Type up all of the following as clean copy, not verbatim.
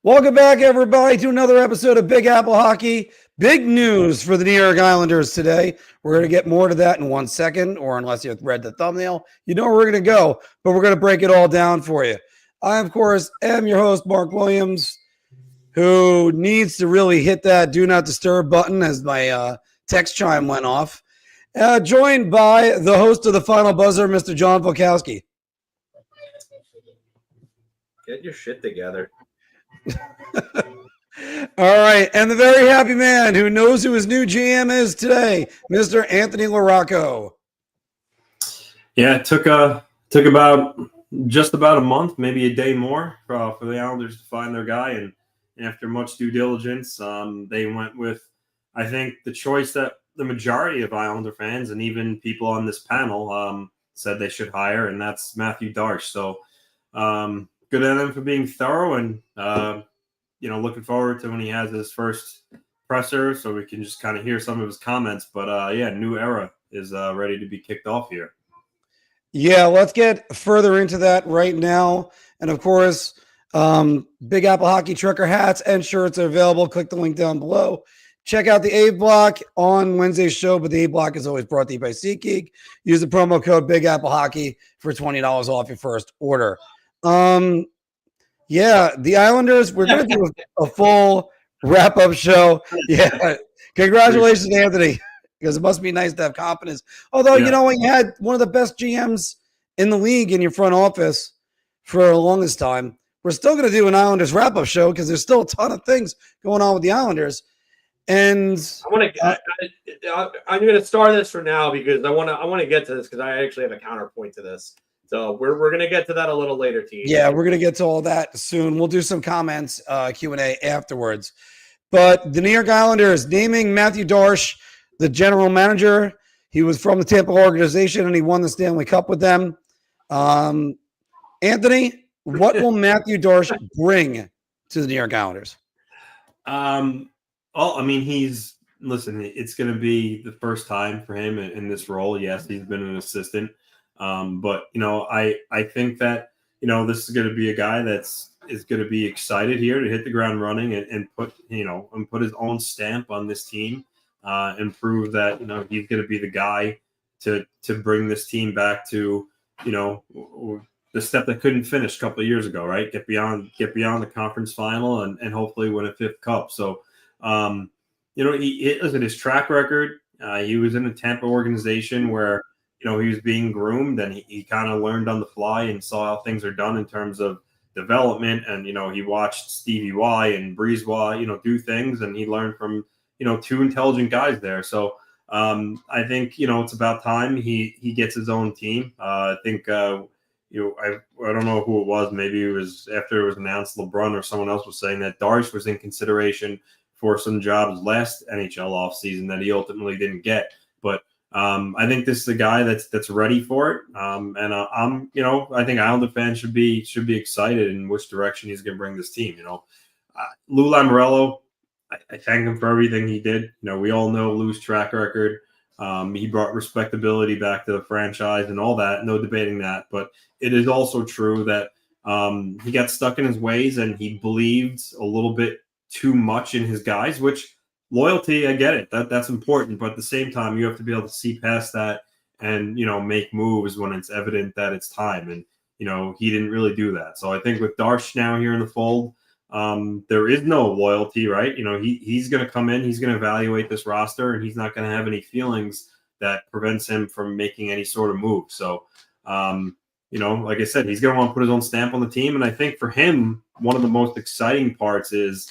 Welcome back, everybody, to another episode of Big Apple Hockey. Big news for the New York Islanders today. We're going to get more to that in 1 second, or unless you've read the thumbnail, you know where we're going to go, but we're going to break it all down for you. I, of course, am your host, Mark Williams, who needs to really hit that do not disturb button as my text chime went off. Joined by the host of the Final Buzzer, Mr. John Volkowski. Get your shit together. All right, and the very happy man who knows who his new GM is today, Mr. Anthony LaRocco. Yeah, it took about just about a month, maybe a day more for the Islanders to find their guy, and after much due diligence, they went with, I think, the choice that the majority of Islander fans and even people on this panel said they should hire, and that's Mathieu Darche. So good on them for being thorough, and looking forward to when he has his first presser, so we can just kind of hear some of his comments. But new era is ready to be kicked off here. Yeah, let's get further into that right now. And of course, Big Apple Hockey trucker hats and shirts are available. Click the link down below. Check out the A Block on Wednesday's show, but the A Block is always brought to you by SeatGeek. Use the promo code Big Apple Hockey for $20 off your first order. Yeah, the Islanders, we're going to do a full wrap-up show. Yeah, congratulations, Anthony, because it must be nice to have confidence. Although, when you had one of the best GMs in the league in your front office for the longest time, we're still going to do an Islanders wrap-up show because there's still a ton of things going on with the Islanders. And I'm going to start this for now because I want to get to this because I actually have a counterpoint to this. So we're going to get to that a little later, team. Yeah, we're going to get to all that soon. We'll do some comments, Q&A afterwards. But the New York Islanders naming Mathieu Darche the general manager. He was from the Tampa organization, and he won the Stanley Cup with them. Anthony, what will Mathieu Darche bring to the New York Islanders? It's going to be the first time for him in this role. Yes, he's been an assistant. But I think that, this is going to be a guy is going to be excited here to hit the ground running and put his own stamp on this team, and prove that, he's going to be the guy to bring this team back to, the step that couldn't finish a couple of years ago, right? Get beyond the conference final and hopefully win a fifth cup. So, listen, his track record, he was in a Tampa organization where, he was being groomed, and he kind of learned on the fly and saw how things are done in terms of development. And, he watched Stevie Y and Breeze Y, do things, and he learned from, two intelligent guys there. So I think, it's about time he gets his own team. I think, I don't know who it was. Maybe it was after it was announced LeBron or someone else was saying that Darche was in consideration for some jobs last NHL offseason that he ultimately didn't get. But I think this is a guy that's ready for it. I think Islander fans should be excited in which direction he's going to bring this team. Lou Lamoriello, I thank him for everything he did. We all know Lou's track record. He brought respectability back to the franchise and all that. No debating that. But it is also true that he got stuck in his ways and he believed a little bit too much in his guys, which loyalty, I get it. That's important. But at the same time, you have to be able to see past that and, make moves when it's evident that it's time. And, he didn't really do that. So I think with Darche now here in the fold, there is no loyalty, right? He's going to come in, he's going to evaluate this roster, and he's not going to have any feelings that prevents him from making any sort of move. So, like I said, he's going to want to put his own stamp on the team. And I think for him, one of the most exciting parts is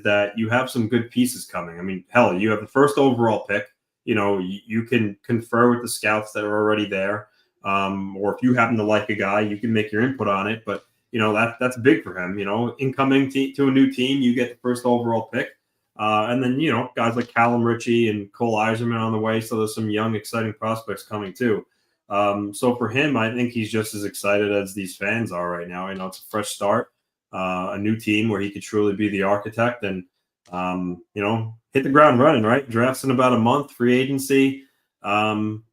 that you have some good pieces coming. I mean, hell, you have the first overall pick. You can confer with the scouts that are already there. Or if you happen to like a guy, you can make your input on it. But, that's big for him. Incoming to a new team, you get the first overall pick. And then, guys like Callum Ritchie and Cole Eiserman on the way. So there's some young, exciting prospects coming too. So for him, I think he's just as excited as these fans are right now. It's a fresh start. A new team where he could truly be the architect and, hit the ground running, right? Drafts in about a month, free agency. I'm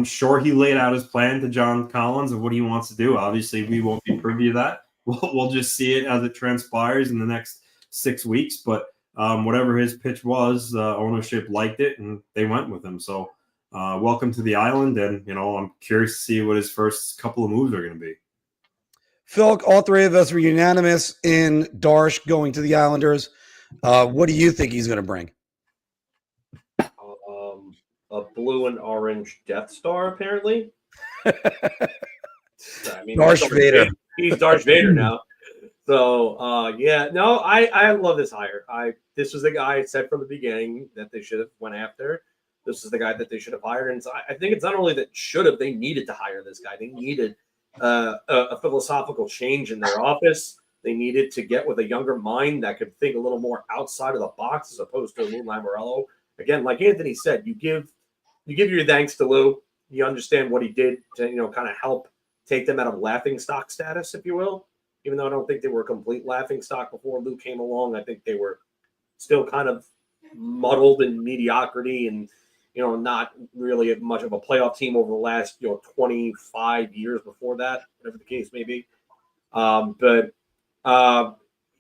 sure he laid out his plan to John Collins of what he wants to do. Obviously, we won't be privy to that. We'll just see it as it transpires in the next 6 weeks, but whatever his pitch was, ownership liked it and they went with him. So welcome to the island, and I'm curious to see what his first couple of moves are going to be. Phil, all three of us were unanimous in Darche going to the Islanders. What do you think he's going to bring? A blue and orange Death Star, apparently. I mean, Darth Vader. He's Darth Vader now. So, I love this hire. This was the guy I said from the beginning that they should have went after. This is the guy that they should have hired. And so I think it's not only that they needed to hire this guy. They needed a philosophical change in their office. They needed to get with a younger mind that could think a little more outside of the box as opposed to Lou Lamoriello. Again, like Anthony said, you give your thanks to Lou. You understand what he did to kind of help take them out of laughing stock status, if you will. Even though I don't think they were a complete laughing stock before Lou came along, I think they were still kind of muddled in mediocrity and not really much of a playoff team over the last 25 years before that, whatever the case may be. But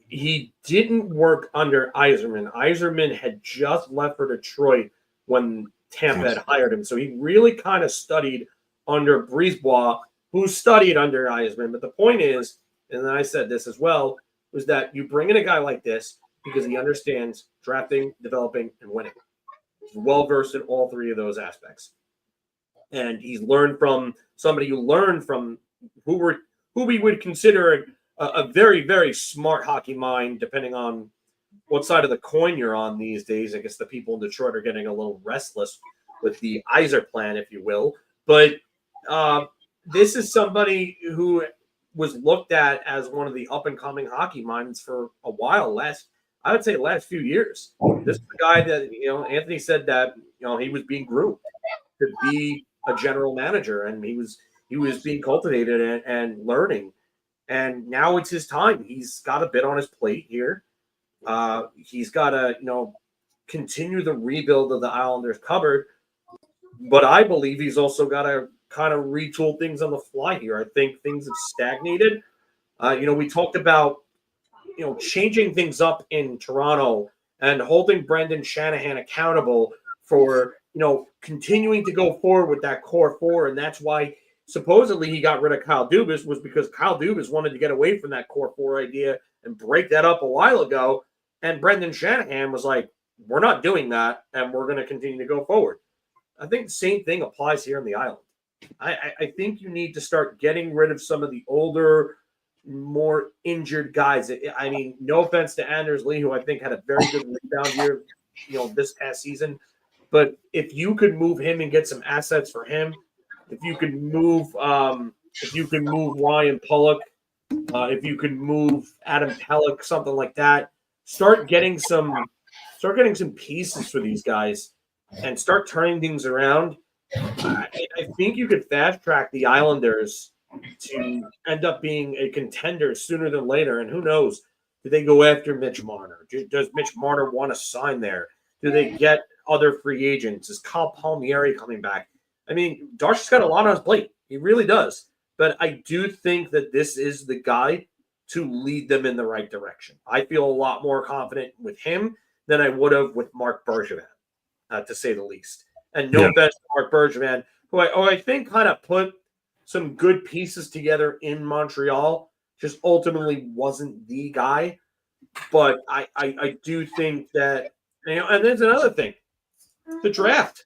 he didn't work under Yzerman. Yzerman had just left for Detroit when Tampa had hired him. So he really kind of studied under Brisebois, who studied under Yzerman. But the point is, and I said this as well, was that you bring in a guy like this because he understands drafting, developing, and winning. He's well-versed in all three of those aspects. And he's learned from somebody who learned from who we would consider a very, very smart hockey mind, depending on what side of the coin you're on these days. I guess the people in Detroit are getting a little restless with the Yzer plan, if you will. But this is somebody who was looked at as one of the up-and-coming hockey minds for a while. I would say last few years. This is the guy that, Anthony said that, he was being groomed to be a general manager, and he was being cultivated and learning. And now it's his time. He's got a bit on his plate here. He's got to, continue the rebuild of the Islanders cupboard. But I believe he's also got to kind of retool things on the fly here. I think things have stagnated. We talked about, changing things up in Toronto and holding Brendan Shanahan accountable for, continuing to go forward with that core four. And that's why supposedly he got rid of Kyle Dubas, was because Kyle Dubas wanted to get away from that core four idea and break that up a while ago. And Brendan Shanahan was like, we're not doing that, and we're going to continue to go forward. I think the same thing applies here in the island. I think you need to start getting rid of some of the older, more injured guys. I mean, no offense to Anders Lee, who I think had a very good rebound year, this past season. But if you could move him and get some assets for him, if you could move Ryan Pulock, if you could move Adam Pelech, something like that, start getting some pieces for these guys and start turning things around. I think you could fast track the Islanders to end up being a contender sooner than later. And who knows? Do they go after Mitch Marner? Does Mitch Marner want to sign there? Do they get other free agents? Is Kyle Palmieri coming back? I mean, Darche's got a lot on his plate. He really does. But I do think that this is the guy to lead them in the right direction. I feel a lot more confident with him than I would have with Marc Bergevin, to say the least. And no offense to Marc Bergevin, who I think kind of put some good pieces together in Montreal, just ultimately wasn't the guy. But I do think that, and there's another thing, the draft.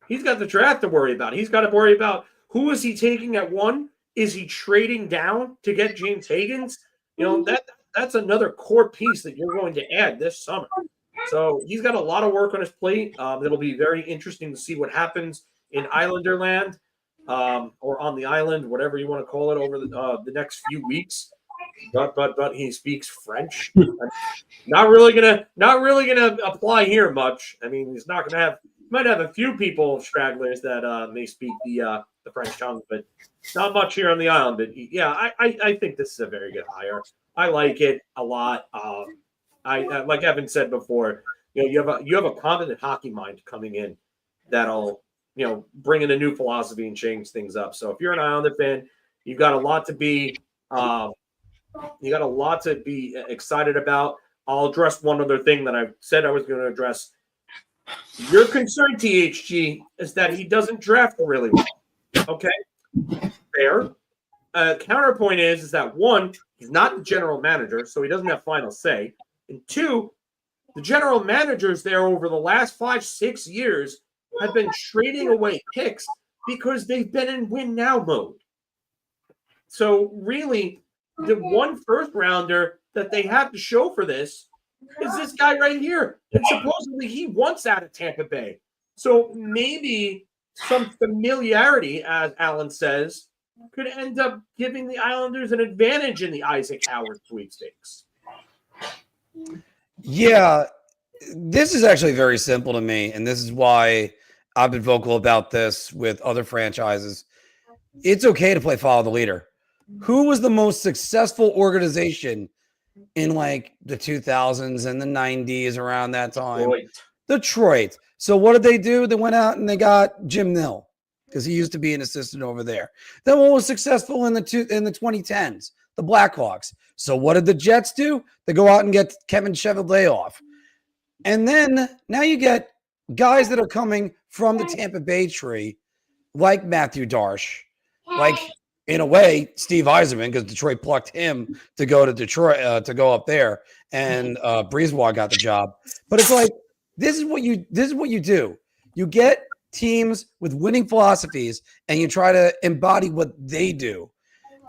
He's got the draft to worry about. He's got to worry about who is he taking at 1? Is he trading down to get James Higgins? That's another core piece that you're going to add this summer. So he's got a lot of work on his plate. It'll be very interesting to see what happens in Islanderland, or on the island, whatever you want to call it, over the next few weeks. But he speaks French. Not really gonna apply here much. I mean, he's not gonna have. Might have a few people, stragglers, that may speak the French tongue, but not much here on the island. But yeah, I think this is a very good hire. I like it a lot. I like Evan said before, you have a competent hockey mind coming in that'll bring in a new philosophy and change things up. So if you're an Islander fan, you've got a lot to be excited about. I'll address one other thing that I said I was going to address. Your concern, THG, is that he doesn't draft really well. Okay, fair. Counterpoint is that one, he's not the general manager, so he doesn't have final say. And two, the general managers there over the last 5-6 years have been trading away picks because they've been in win now mode. So really, the one first rounder that they have to show for this is this guy right here. And supposedly he wants out of Tampa Bay. So maybe some familiarity, as Alan says, could end up giving the Islanders an advantage in the Isaac Howard sweepstakes. Yeah, this is actually very simple to me, and this is why I've been vocal about this with other franchises. It's okay to play follow the leader. Who was the most successful organization in like the 2000s and the 90s around that time? Detroit. So what did they do? They went out and they got Jim Nill because he used to be an assistant over there. Then what was successful in the 2010s? The Blackhawks. So what did the Jets do? They go out and get Kevin Chevalier off. And then now you get guys that are coming from the Tampa Bay tree, like Mathieu Darche, like in a way Steve Yzerman, because Detroit plucked him to go to Detroit to go up there, and Brisebois got the job. But it's like this is what you do. You get teams with winning philosophies, and you try to embody what they do.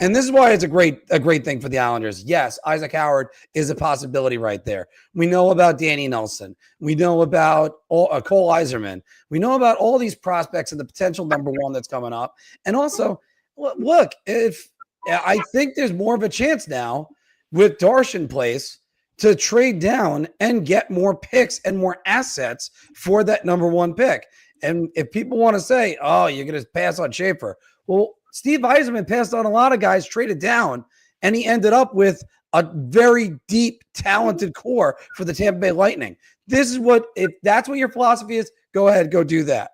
And this is why it's a great thing for the Islanders. Yes, Isaac Howard is a possibility right there. We know about Danny Nelson. We know about Cole Yzerman. We know about all these prospects and the potential number one that's coming up. And also, look, if I think there's more of a chance now with Darche in place to trade down and get more picks and more assets for that number one pick. And if people want to say, oh, you're going to pass on Schaefer, well, Steve Yzerman passed on a lot of guys, traded down, and he ended up with a very deep, talented core for the Tampa Bay Lightning. This is what, if that's what your philosophy is, go ahead, go do that.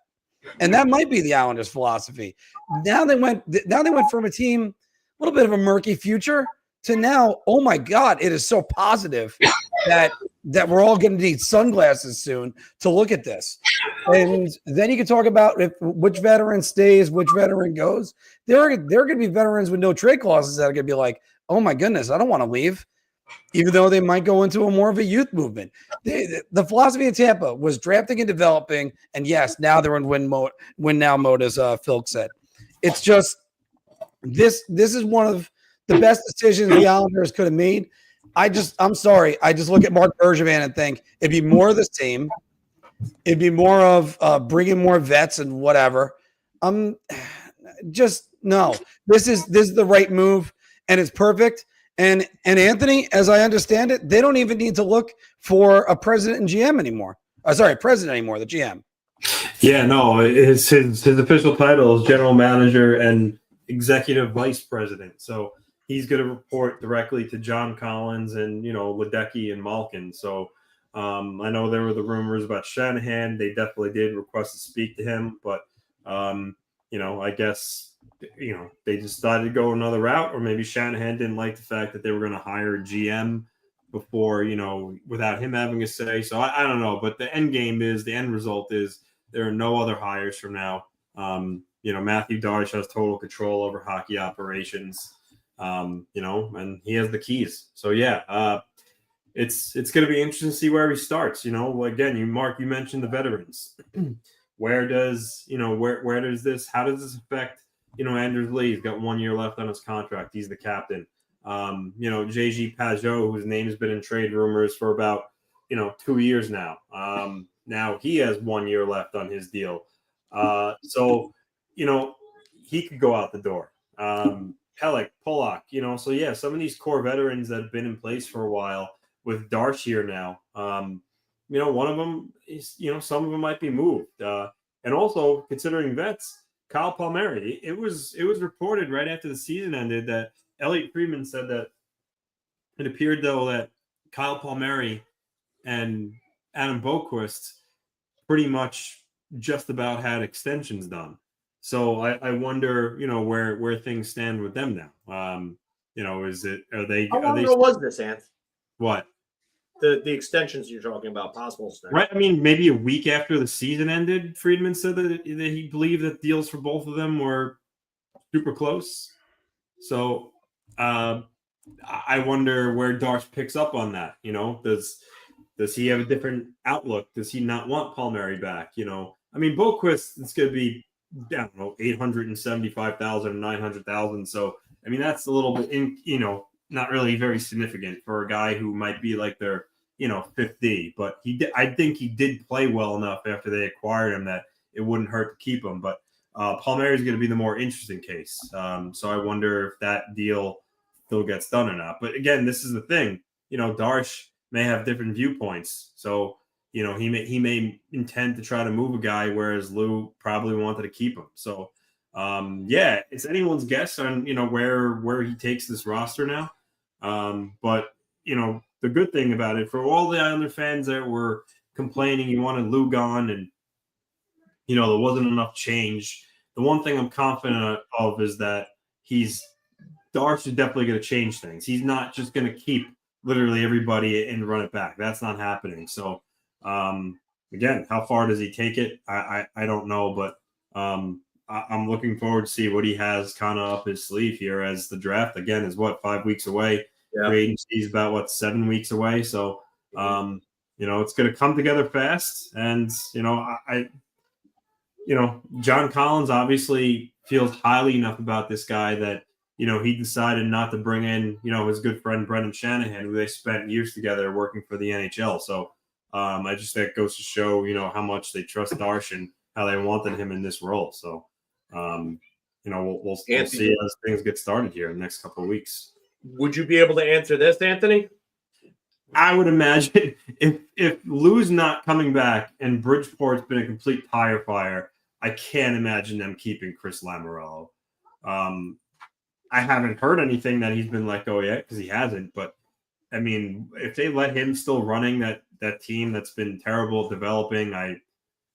And that might be the Islanders' philosophy. Now they went from a team, a little bit of a murky future, to now, oh my God, it is so positive that we're all going to need sunglasses soon to look at this. And then you can talk about which veteran stays, which veteran goes. There are going to be veterans with no trade clauses that are going to be like, oh my goodness, I don't want to leave, even though they might go into a more of a youth movement. The philosophy of Tampa was drafting and developing, and yes, now they're in win now mode, as Phil said. It's just this is one of the best decisions the Islanders could have made. I'm sorry. I just look at Mark Bergevin and think it'd be more of the same. It'd be more of bringing more vets and whatever. Just no. This is the right move, and it's perfect. And Anthony, as I understand it, they don't even need to look for a president and GM anymore. President anymore. The GM. Yeah, no. His official title is general manager and executive vice president. So he's going to report directly to John Collins and Ledecky and Malkin. So. I know there were the rumors about Shanahan. They definitely did request to speak to him, but I guess they decided to go another route, or maybe Shanahan didn't like the fact that they were going to hire a GM before, without him having a say. So I don't know, but the end result is there are no other hires from now. Mathieu Darche has total control over hockey operations, and he has the keys. So yeah. It's going to be interesting to see where he starts. Again, Mark, you mentioned the veterans. Where does this? How does this affect? Anders Lee? He's got 1 year left on his contract. He's the captain. JG Pajot, whose name has been in trade rumors for about 2 years now. Now he has 1 year left on his deal. So he could go out the door. Pelech, Polak. So yeah, some of these core veterans that have been in place for a while. With Darche here now, one of them is, some of them might be moved. And also considering vets, Kyle Palmieri, it was reported right after the season ended that Elliot Friedman said that it appeared though that Kyle Palmieri and Adam Boquist pretty much just about had extensions done. So I wonder, where things stand with them now. How long ago was this, Anth? What? the extensions you're talking about, possible extensions. Right. I mean, maybe a week after the season ended, Friedman said that he believed that deals for both of them were super close. So I wonder where Darche picks up on that. Does he have a different outlook? Does he not want Palmieri back? I mean, Boquist, it's going to be, I don't know, 875,000, 900,000. So, I mean, that's a little bit, not really very significant for a guy who might be like their, fifth D. But I think he did play well enough after they acquired him that it wouldn't hurt to keep him. But Palmieri is going to be the more interesting case. So I wonder if that deal still gets done or not. But again, this is the thing. Darche may have different viewpoints. So, he may intend to try to move a guy, whereas Lou probably wanted to keep him. So, it's anyone's guess on, where he takes this roster now. But, the good thing about it, for all the Islander fans that were complaining you wanted Lou gone and, there wasn't enough change, the one thing I'm confident of is that Darche is definitely going to change things. He's not just going to keep literally everybody and run it back. That's not happening. So, again, how far does he take it? I don't know, but I'm looking forward to see what he has kind of up his sleeve here, as the draft again is 5 weeks away. Yeah. Free agency is about 7 weeks away. So, it's going to come together fast. And, John Collins obviously feels highly enough about this guy that, he decided not to bring in, his good friend Brendan Shanahan, who they spent years together working for the NHL. So I just think it goes to show, how much they trust Darche and how they wanted him in this role. So, we'll see as things get started here in the next couple of weeks. Would you be able to answer this, Anthony? I would imagine if Lou's not coming back and Bridgeport's been a complete tire fire, I can't imagine them keeping Chris Lamoriello. I haven't heard anything that he's been let go yet, because he hasn't. But I mean, if they let him still running that team that's been terrible developing, I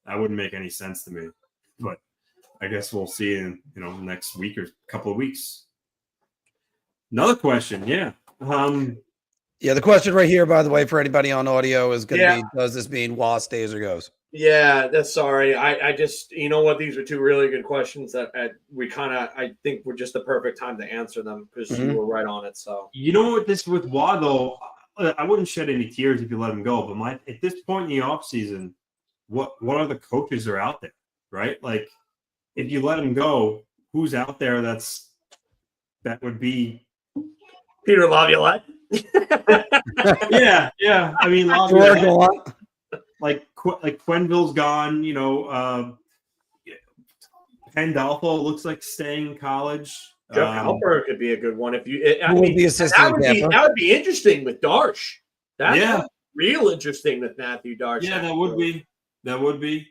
wouldn't make any sense to me. But I guess we'll see in the next week or couple of weeks. Another question, yeah. The question right here, by the way, for anybody on audio, is going to be: does this mean Wass stays or goes? Yeah, that's sorry. I just, these are two really good questions that I think were just the perfect time to answer them, because you were right on it. So, with Waugh, though, I wouldn't shed any tears if you let him go. But at this point in the offseason, what other coaches are out there, right? Like, if you let him go, who's out there that would be Peter Laviolette? yeah. I mean, Laviolette. Like Quenneville's gone, Pandolfo looks like staying in college. Jeff Halper could be a good one if you. Who would be assistant? That would be interesting with Darche. That's real interesting with Mathieu Darche. Yeah, that would be.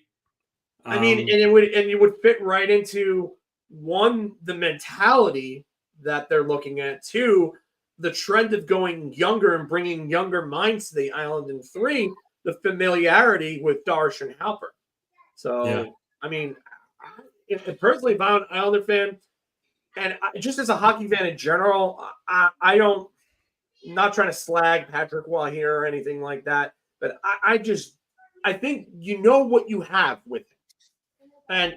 I mean, it would fit right into one, the mentality that they're looking at. Two, the trend of going younger and bringing younger minds to the island. And three, the familiarity with Darche and Halper. So, I mean, personally, if I'm an Islander fan, and just as a hockey fan in general, I'm not trying to slag Patrick Waugh here or anything like that, but I think what you have with him. And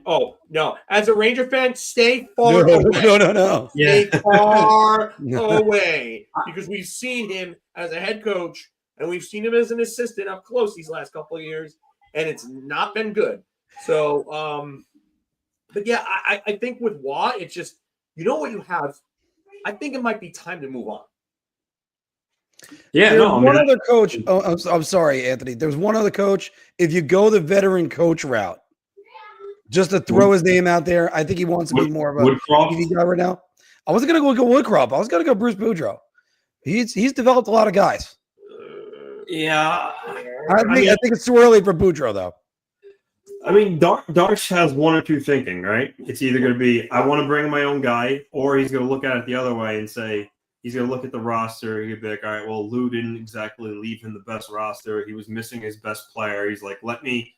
as a Ranger fan, stay far away. No. Stay far away, because we've seen him as a head coach and we've seen him as an assistant up close these last couple of years, and it's not been good. So, but yeah, I think with Waugh, it's just what you have. I think it might be time to move on. Yeah, other coach. Oh, I'm sorry, Anthony. There's one other coach. If you go the veteran coach route, just to throw his name out there, I think he wants to be more of a TV guy right now. I wasn't going to go Woodcroft. I was going to go Bruce Boudreau. He's developed a lot of guys. Yeah. I think it's too early for Boudreau, though. I mean, Darche has one or two thinking, right? It's either going to be, I want to bring my own guy, or he's going to look at it the other way and say, he's going to look at the roster. He'll be like, all right, well, Lou didn't exactly leave him the best roster. He was missing his best player. He's like, let me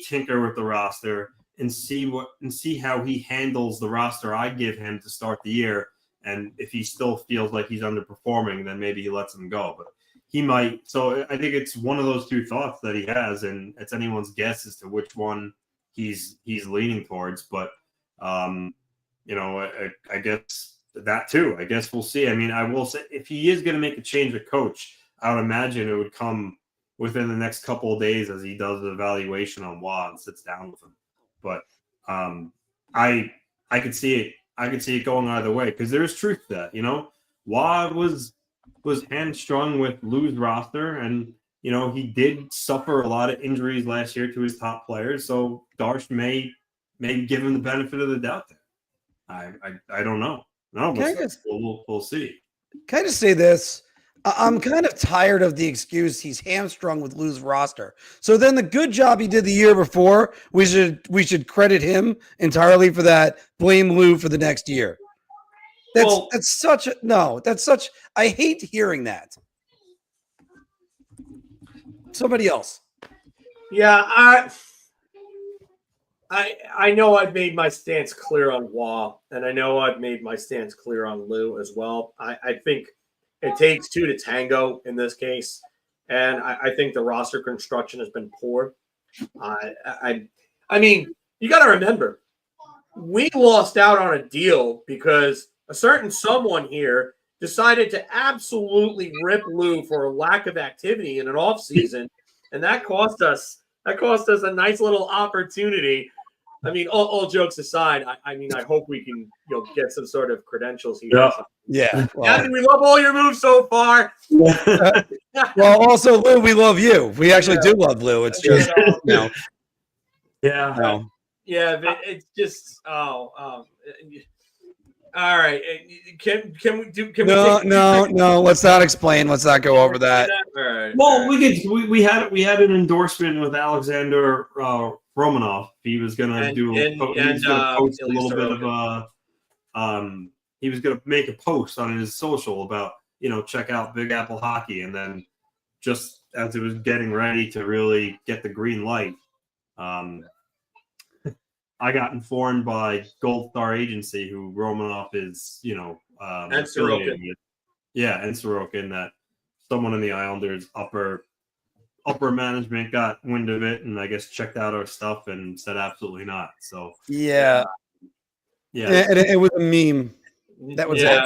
tinker with the roster and see how he handles the roster I give him to start the year. And if he still feels like he's underperforming, then maybe he lets him go. But he might. So I think it's one of those two thoughts that he has, and it's anyone's guess as to which one he's leaning towards. But I guess that too. I guess we'll see. I mean, I will say if he is going to make a change of coach, I would imagine it would come within the next couple of days as he does the evaluation on Waugh and sits down with him. But I could see it. I could see it going either way because there's truth to that. Waugh was hamstrung with Lou's roster, and he did suffer a lot of injuries last year to his top players. So Darche may give him the benefit of the doubt there. I don't know. No, we'll see. Can I just say this? I'm kind of tired of the excuse he's hamstrung with Lou's roster. So then the good job he did the year before, we should credit him entirely for that. Blame Lou for the next year. That's such. I hate hearing that. Somebody else. Yeah, I know I've made my stance clear on Waugh, and I know I've made my stance clear on Lou as well. I think it takes two to tango in this case, and I think the roster construction has been poor. I mean, you got to remember, we lost out on a deal because a certain someone here decided to absolutely rip Lou for a lack of activity in an offseason, and that cost us a nice little opportunity. I mean, all jokes aside, I hope we can get some sort of credentials here. Yeah. Well, we love all your moves so far. Well, also Lou, we love you. We actually do love Lou. It's just Yeah. No. Yeah, but it's just all right. Can we do? No. Let's not explain. Let's not go over that. All right. Well, we had an endorsement with Alexander Romanov. He was going to post a little bit of he was going to make a post on his social about check out Big Apple Hockey, and then just as it was getting ready to really get the green light, I got informed by Gold Star Agency, who Romanoff is, and Sorokin. And Sorokin, that someone in the Islanders upper management got wind of it and I guess checked out our stuff and said absolutely not. So yeah. And it was a meme. That was it.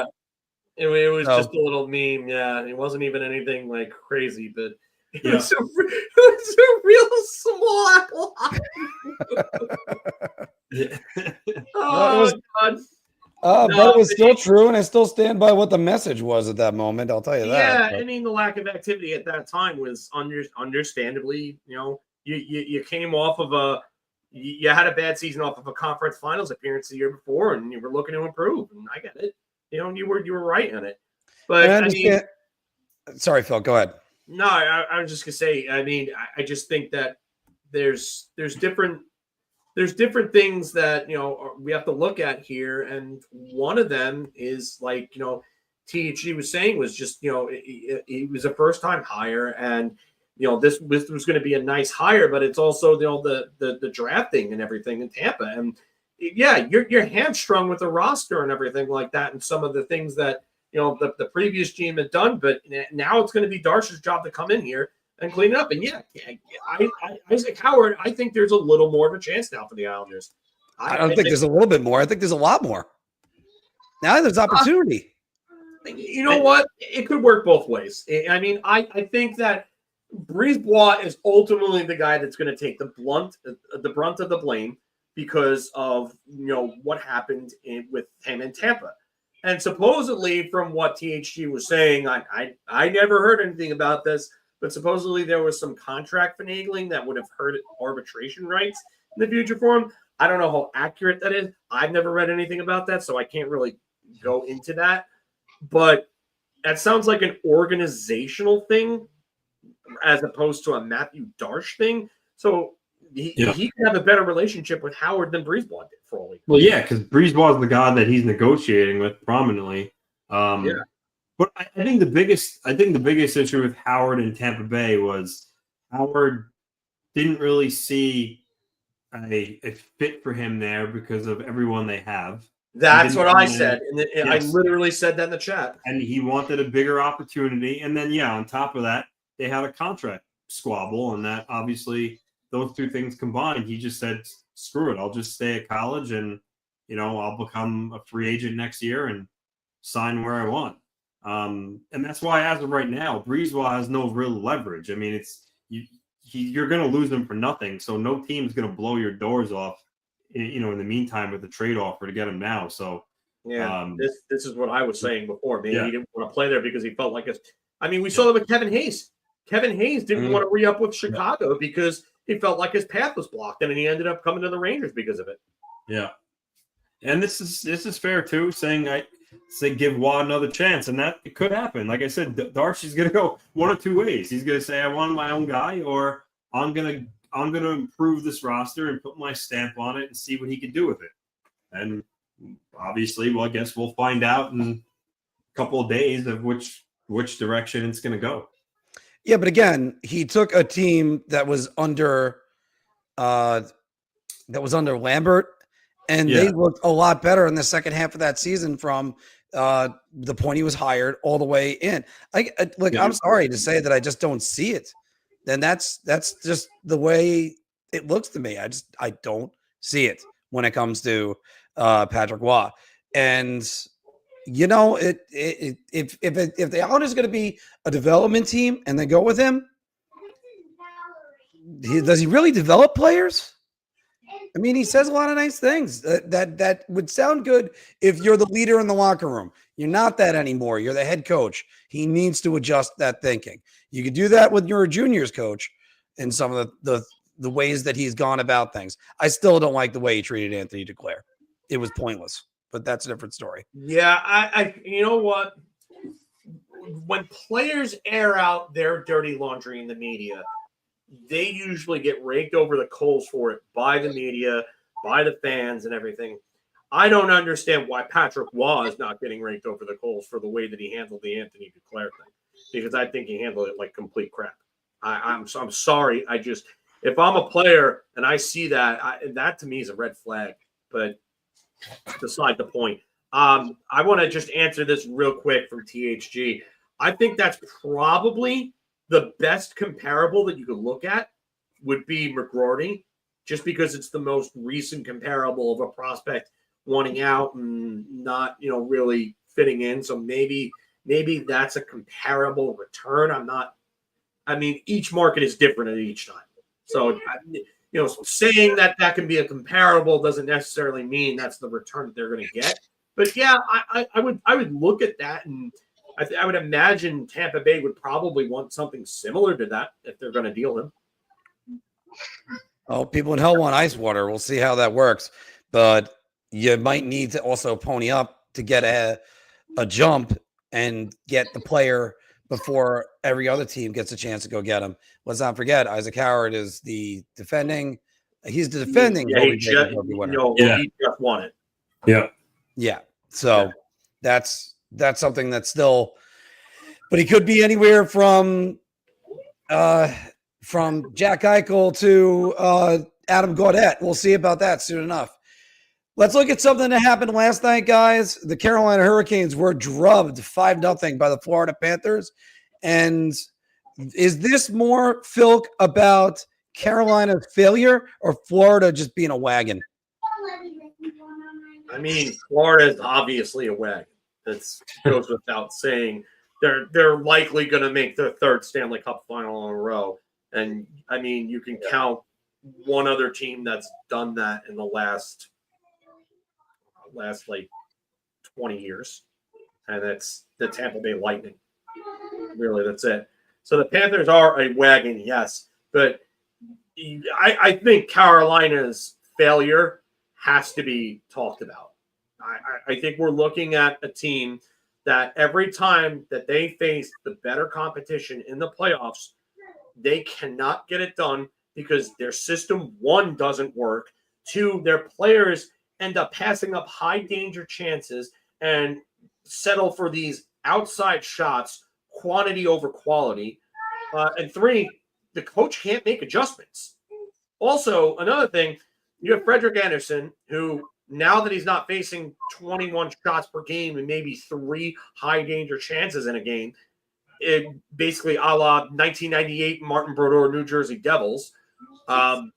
It was just a little meme. Yeah, it wasn't even anything like crazy, but it was a real small apple. God. But it was still true, and I still stand by what the message was at that moment. I'll tell you that. Yeah, I mean, the lack of activity at that time was understandably, you came off of you had a bad season off of a conference finals appearance the year before, and you were looking to improve. And I get it. You were right on it. But I mean, sorry, Phil, go ahead. No, I was just gonna say. I mean, I just think that there's different things that we have to look at here, and one of them is like THG was saying was just he was a first time hire, and this was going to be a nice hire, but it's also the drafting and everything in Tampa, and you're hamstrung with the roster and everything like that, and some of the things that the previous GM had done, but now it's going to be Darche's job to come in here and clean it up. And Isaac Howard, I think there's a little more of a chance now for the Islanders. I don't think there's a little bit more. I think there's a lot more. Now there's opportunity. You know what? It could work both ways. I mean, I think that Brisebois is ultimately the guy that's going to take the brunt of the blame because of what happened with him in Tampa. And supposedly, from what THG was saying, I never heard anything about this, but supposedly there was some contract finagling that would have hurt arbitration rights in the future for him. I don't know how accurate that is. I've never read anything about that, so I can't really go into that. But that sounds like an organizational thing as opposed to a Mathieu Darche thing. So he can have a better relationship with Howard than Brisebois did for all we know. Well, yeah, because Brisebois is the guy that he's negotiating with prominently. But I think the biggest issue with Howard in Tampa Bay was Howard didn't really see a fit for him there because of everyone they have. That's what I said. And I Yes. literally said that in the chat. And he wanted a bigger opportunity. And then, on top of that, they had a contract squabble. And that obviously, those two things combined, he just said, screw it. I'll just stay at college and, I'll become a free agent next year and sign where I want. And that's why, as of right now, Breezewell has no real leverage. I mean, you're going to lose him for nothing. So no team's going to blow your doors off, in the meantime with the trade offer to get him now. So, this is what I was saying before. Maybe he didn't want to play there because he felt like it's. I mean, we saw that with Kevin Hayes. Kevin Hayes didn't want to re-up with Chicago because he felt like his path was blocked, and he ended up coming to the Rangers because of it. Yeah, and this is fair too. Say give Waugh another chance, and that it could happen. Like I said, Darche is going to go one of two ways. He's going to say I want my own guy, or I'm going to improve this roster and put my stamp on it and see what he can do with it. And obviously, I guess we'll find out in a couple of days of which direction it's going to go. Yeah, but again, he took a team that was under Lambert, and they looked a lot better in the second half of that season from the point he was hired all the way in. I'm sorry to say that I just don't see it. Then that's just the way it looks to me. I don't see it when it comes to Patrick Waugh. And if the Islanders is going to be a development team and they go with him, does he really develop players? I mean, he says a lot of nice things that would sound good if you're the leader in the locker room. You're not that anymore. You're the head coach. He needs to adjust that thinking. You could do that with your juniors coach in some of the ways that he's gone about things. I still don't like the way he treated Anthony Duclair. It was pointless, but that's a different story. Yeah, I you know what? When players air out their dirty laundry in the media, they usually get raked over the coals for it by the media, by the fans and everything. I don't understand why Patrick Waugh is not getting raked over the coals for the way that he handled the Anthony Duclair thing, because I think he handled it like complete crap. I'm sorry. If I'm a player and I see that, that to me is a red flag. But beside the point, I want to just answer this real quick from THG. I think that's probably the best comparable that you could look at would be McGroarty, just because it's the most recent comparable of a prospect wanting out and not, really fitting in. So maybe that's a comparable return. Each market is different at each time. So, saying that can be a comparable doesn't necessarily mean that's the return that they're going to get. But yeah, I would look at that, and I would imagine Tampa Bay would probably want something similar to that if they're going to deal him. Oh, people in hell want ice water. We'll see how that works. But you might need to also pony up to get a jump and get the player before every other team gets a chance to go get him. Let's not forget, Isaac Howard is the defending. He's the defending. He just won it. Yeah. Yeah. So that's something that's still, but he could be anywhere from Jack Eichel to Adam Gaudette. We'll see about that soon enough. Let's look at something that happened last night, guys. The Carolina Hurricanes were drubbed 5-0 by the Florida Panthers. And is this more, Phil, about Carolina's failure or Florida just being a wagon? Florida is obviously a wagon. That goes without saying. They're likely going to make their third Stanley Cup final in a row. And, you can count one other team that's done that in the last 20 years, and that's the Tampa Bay Lightning. Really, that's it. So the Panthers are a wagon, yes, but I think Carolina's failure has to be talked about. I think we're looking at a team that every time that they face the better competition in the playoffs, they cannot get it done because their system, one, doesn't work. Two, their players end up passing up high danger chances and settle for these outside shots, quantity over quality. And three, the coach can't make adjustments. Also, another thing, you have Frederik Andersen, who now that he's not facing 21 shots per game and maybe 3 high danger chances in a game, it basically a la 1998 Martin Brodeur New Jersey Devils. Now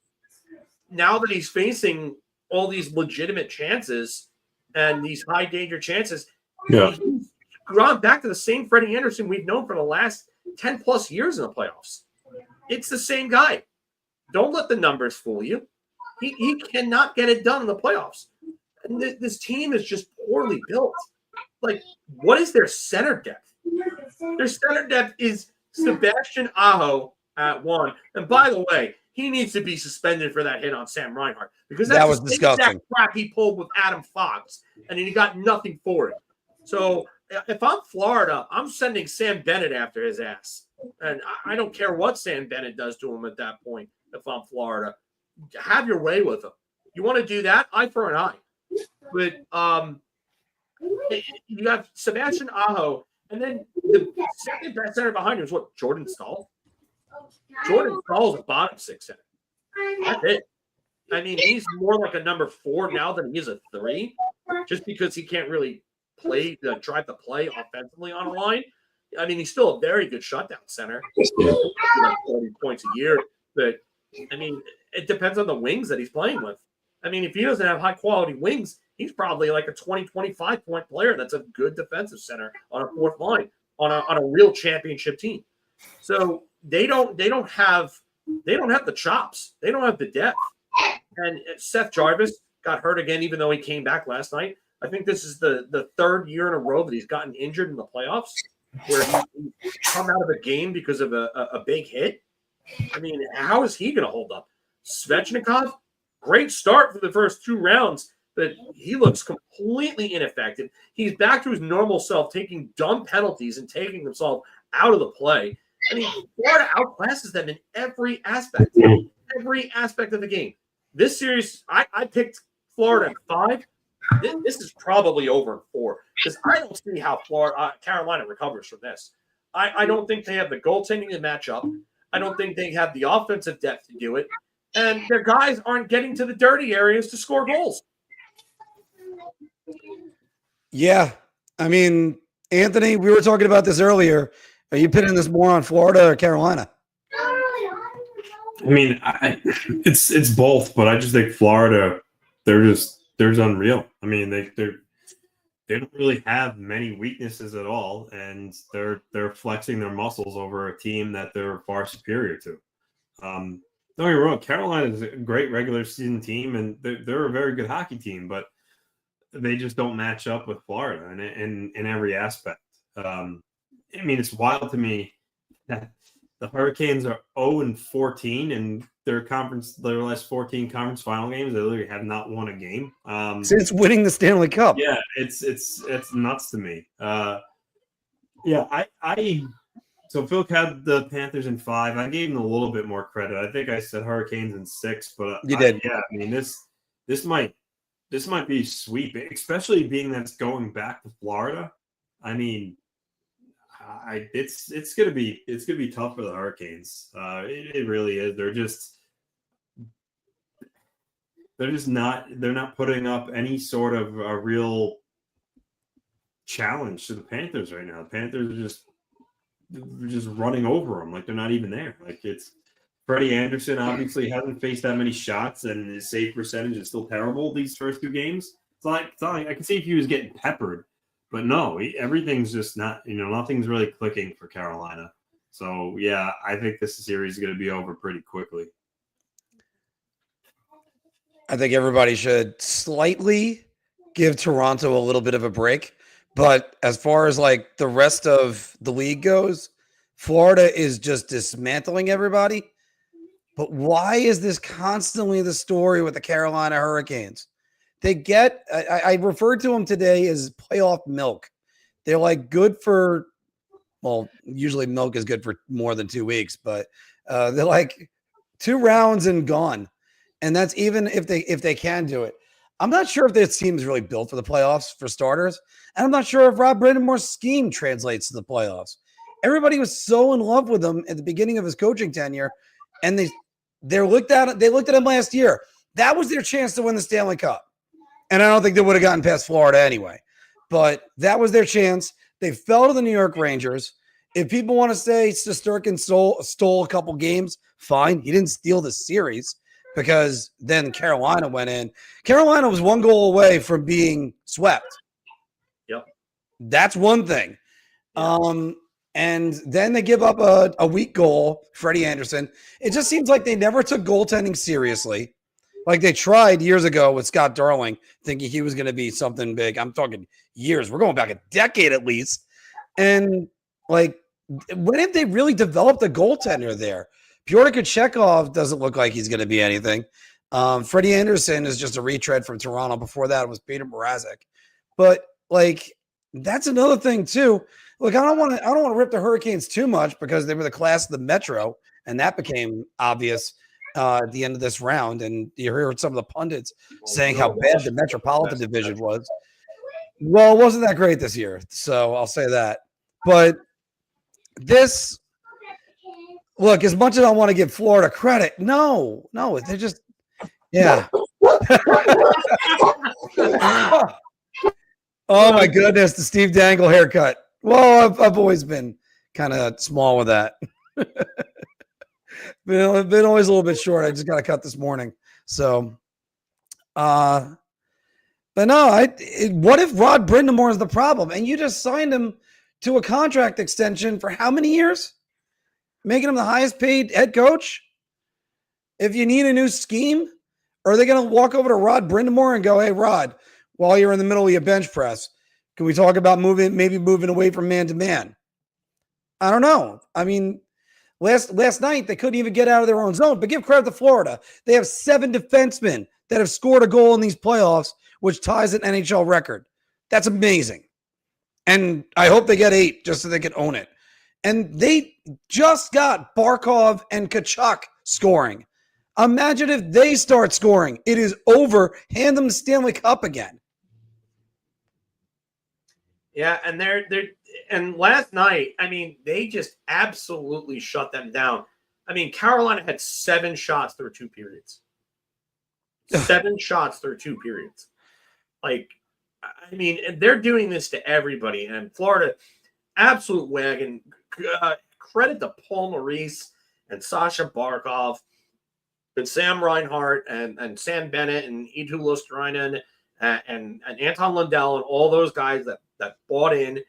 that he's facing all these legitimate chances and these high danger chances, he's gone back to the same Freddie Anderson we've known for the last 10 plus years in the playoffs. It's the same guy. Don't let the numbers fool you. He cannot get it done in the playoffs. And this team is just poorly built. Like, what is their center depth? Their center depth is Sebastian Aho at 1. And by the way, he needs to be suspended for that hit on Sam Reinhart, because that was disgusting. That crap he pulled with Adam Fox, and he got nothing for it. So if I'm Florida, I'm sending Sam Bennett after his ass. And I don't care what Sam Bennett does to him at that point. If I'm Florida, have your way with him. You want to do that? Eye for an eye. But you have Sebastian Aho, and then the second best center behind him is what? Jordan Staal? Jordan Staal is a bottom 6 center. That's it. I mean, he's more like a number 4 now than he is a 3, just because he can't really drive the play offensively on a line. I mean, he's still a very good shutdown center. Like 40 points a year. But, I mean, it depends on the wings that he's playing with. I mean, if he doesn't have high-quality wings, he's probably like a 20, 25-point player that's a good defensive center on a 4th line on a real championship team. So they don't have the chops. They don't have the depth. And Seth Jarvis got hurt again, even though he came back last night. I think this is the 3rd year in a row that he's gotten injured in the playoffs, where he's come out of a game because of a big hit. I mean, how is he going to hold up? Svechnikov, great start for the first 2 rounds, but he looks completely ineffective. He's back to his normal self, taking dumb penalties and taking himself out of the play. I mean, Florida outclasses them in every aspect of the game. This series, I picked Florida at 5. This is probably over in 4, because I don't see how Carolina recovers from this. I don't think they have the goaltending to match up. I don't think they have the offensive depth to do it. And their guys aren't getting to the dirty areas to score goals. Yeah. I mean, Anthony, we were talking about this earlier. Are you pinning this more on Florida or Carolina? I mean, it's both, but I just think Florida, they're just unreal. I mean, they don't really have many weaknesses at all, and they're flexing their muscles over a team that they're far superior to. Don't get me wrong, Carolina is a great regular season team, and they're a very good hockey team, but they just don't match up with Florida in every aspect. I mean, it's wild to me that the Hurricanes are 0-14 in their last 14 conference final games. They literally have not won a game since winning the Stanley Cup. Yeah, it's nuts to me. So Phil had the Panthers in 5. I gave him a little bit more credit. I think I said Hurricanes in 6, but you did. Yeah, I mean this might be sweep, especially being that's going back to Florida. I mean, it's gonna be tough for the Hurricanes. It really is. They're not putting up any sort of a real challenge to the Panthers right now. The Panthers are just running over them like they're not even there. Like, it's Freddie Anderson obviously hasn't faced that many shots, and his save percentage is still terrible these first 2 games. It's not like I can see if he was getting peppered, but no, everything's just not, nothing's really clicking for Carolina. So yeah, I think this series is going to be over pretty quickly. I think everybody should slightly give Toronto a little bit of a break. But as far as like the rest of the league goes, Florida is just dismantling everybody. But why is this constantly the story with the Carolina Hurricanes? They get, I referred to them today as playoff milk. They're like good for, well, usually milk is good for more than 2 weeks, but they're like 2 rounds and gone. And that's even if they can do it. I'm not sure if this team is really built for the playoffs, for starters. And I'm not sure if Rob Brandenmore's scheme translates to the playoffs. Everybody was so in love with him at the beginning of his coaching tenure, and they looked at him last year. That was their chance to win the Stanley Cup. And I don't think they would have gotten past Florida anyway. But that was their chance. They fell to the New York Rangers. If people want to say Shesterkin stole a couple games, fine. He didn't steal the series because then Carolina went in. Carolina was one goal away from being swept. Yep. That's one thing. Yeah. And then they give up a weak goal, Freddie Anderson. It just seems like they never took goaltending seriously. Like they tried years ago with Scott Darling, thinking he was going to be something big. I'm talking years. We're going back a decade at least. And like, when have they really developed a goaltender there? Pyotr Kochetkov doesn't look like he's going to be anything. Freddie Anderson is just a retread from Toronto. Before that, it was Peter Mrazek. But like, that's another thing too. Look, I don't want to rip the Hurricanes too much because they were the class of the Metro, and that became obvious at the end of this round. And you heard some of the pundits saying how bad the Metropolitan Division was. Well, it wasn't that great this year, so I'll say that. But this, look, as much as I want to give Florida credit, no, they're just, yeah. Oh my goodness, the Steve Dangle haircut. Well, I've always been kind of small with that. been always a little bit short. I just got to cut this morning. So, but no, what if Rod Brind'Amour is the problem and you just signed him to a contract extension for how many years? Making him the highest paid head coach? If you need a new scheme, are they going to walk over to Rod Brind'Amour and go, hey, Rod, while you're in the middle of your bench press, can we talk about maybe moving away from man-to-man? I don't know. I mean, last night, they couldn't even get out of their own zone. But give credit to Florida. They have 7 defensemen that have scored a goal in these playoffs, which ties an NHL record. That's amazing. And I hope they get 8 just so they can own it. And they just got Barkov and Tkachuk scoring. Imagine if they start scoring. It is over. Hand them the Stanley Cup again. Yeah, and and last night, I mean, they just absolutely shut them down. I mean, Carolina had 7 shots through 2 periods. 7 shots through 2 periods. Like, I mean, they're doing this to everybody. And Florida, absolute wagon. Credit to Paul Maurice and Sasha Barkov and Sam Reinhart and Sam Bennett and Eetu Luostarinen and Anton Lundell and all those guys that bought in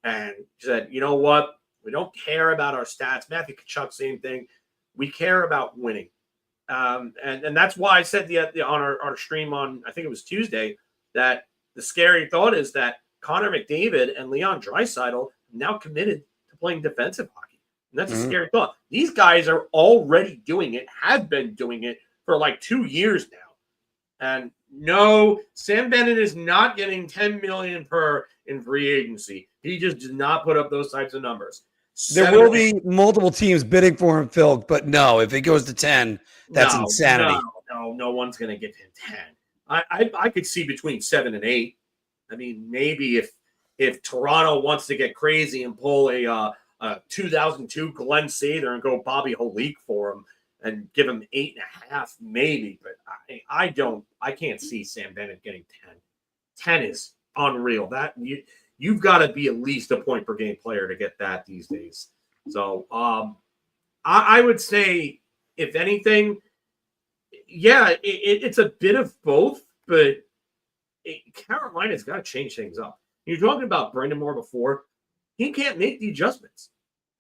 and said, you know what? We don't care about our stats. Matthew Tkachuk, same thing. We care about winning. And that's why I said on our stream on, I think it was Tuesday, that the scary thought is that Connor McDavid and Leon Draisaitl now committed to playing defensive hockey. And that's a scary thought. These guys are already doing it, have been doing it for like 2 years now. And no, Sam Bennett is not getting $10 million per in free agency. He just did not put up those types of numbers. There will be multiple teams bidding for him, Phil, but no, if it goes to 10, that's insanity. No one's going to give him 10. I could see between 7 and 8. I mean, maybe if Toronto wants to get crazy and pull a 2002 Glenn Sather and go Bobby Holik for him and give him 8.5, maybe. But I can't see Sam Bennett getting 10. 10 is unreal. That you've got to be at least a point per game player to get that these days. So I would say, if anything, yeah, it's a bit of both, but Carolina's got to change things up. You're talking about Brind'Amour before. He can't make the adjustments.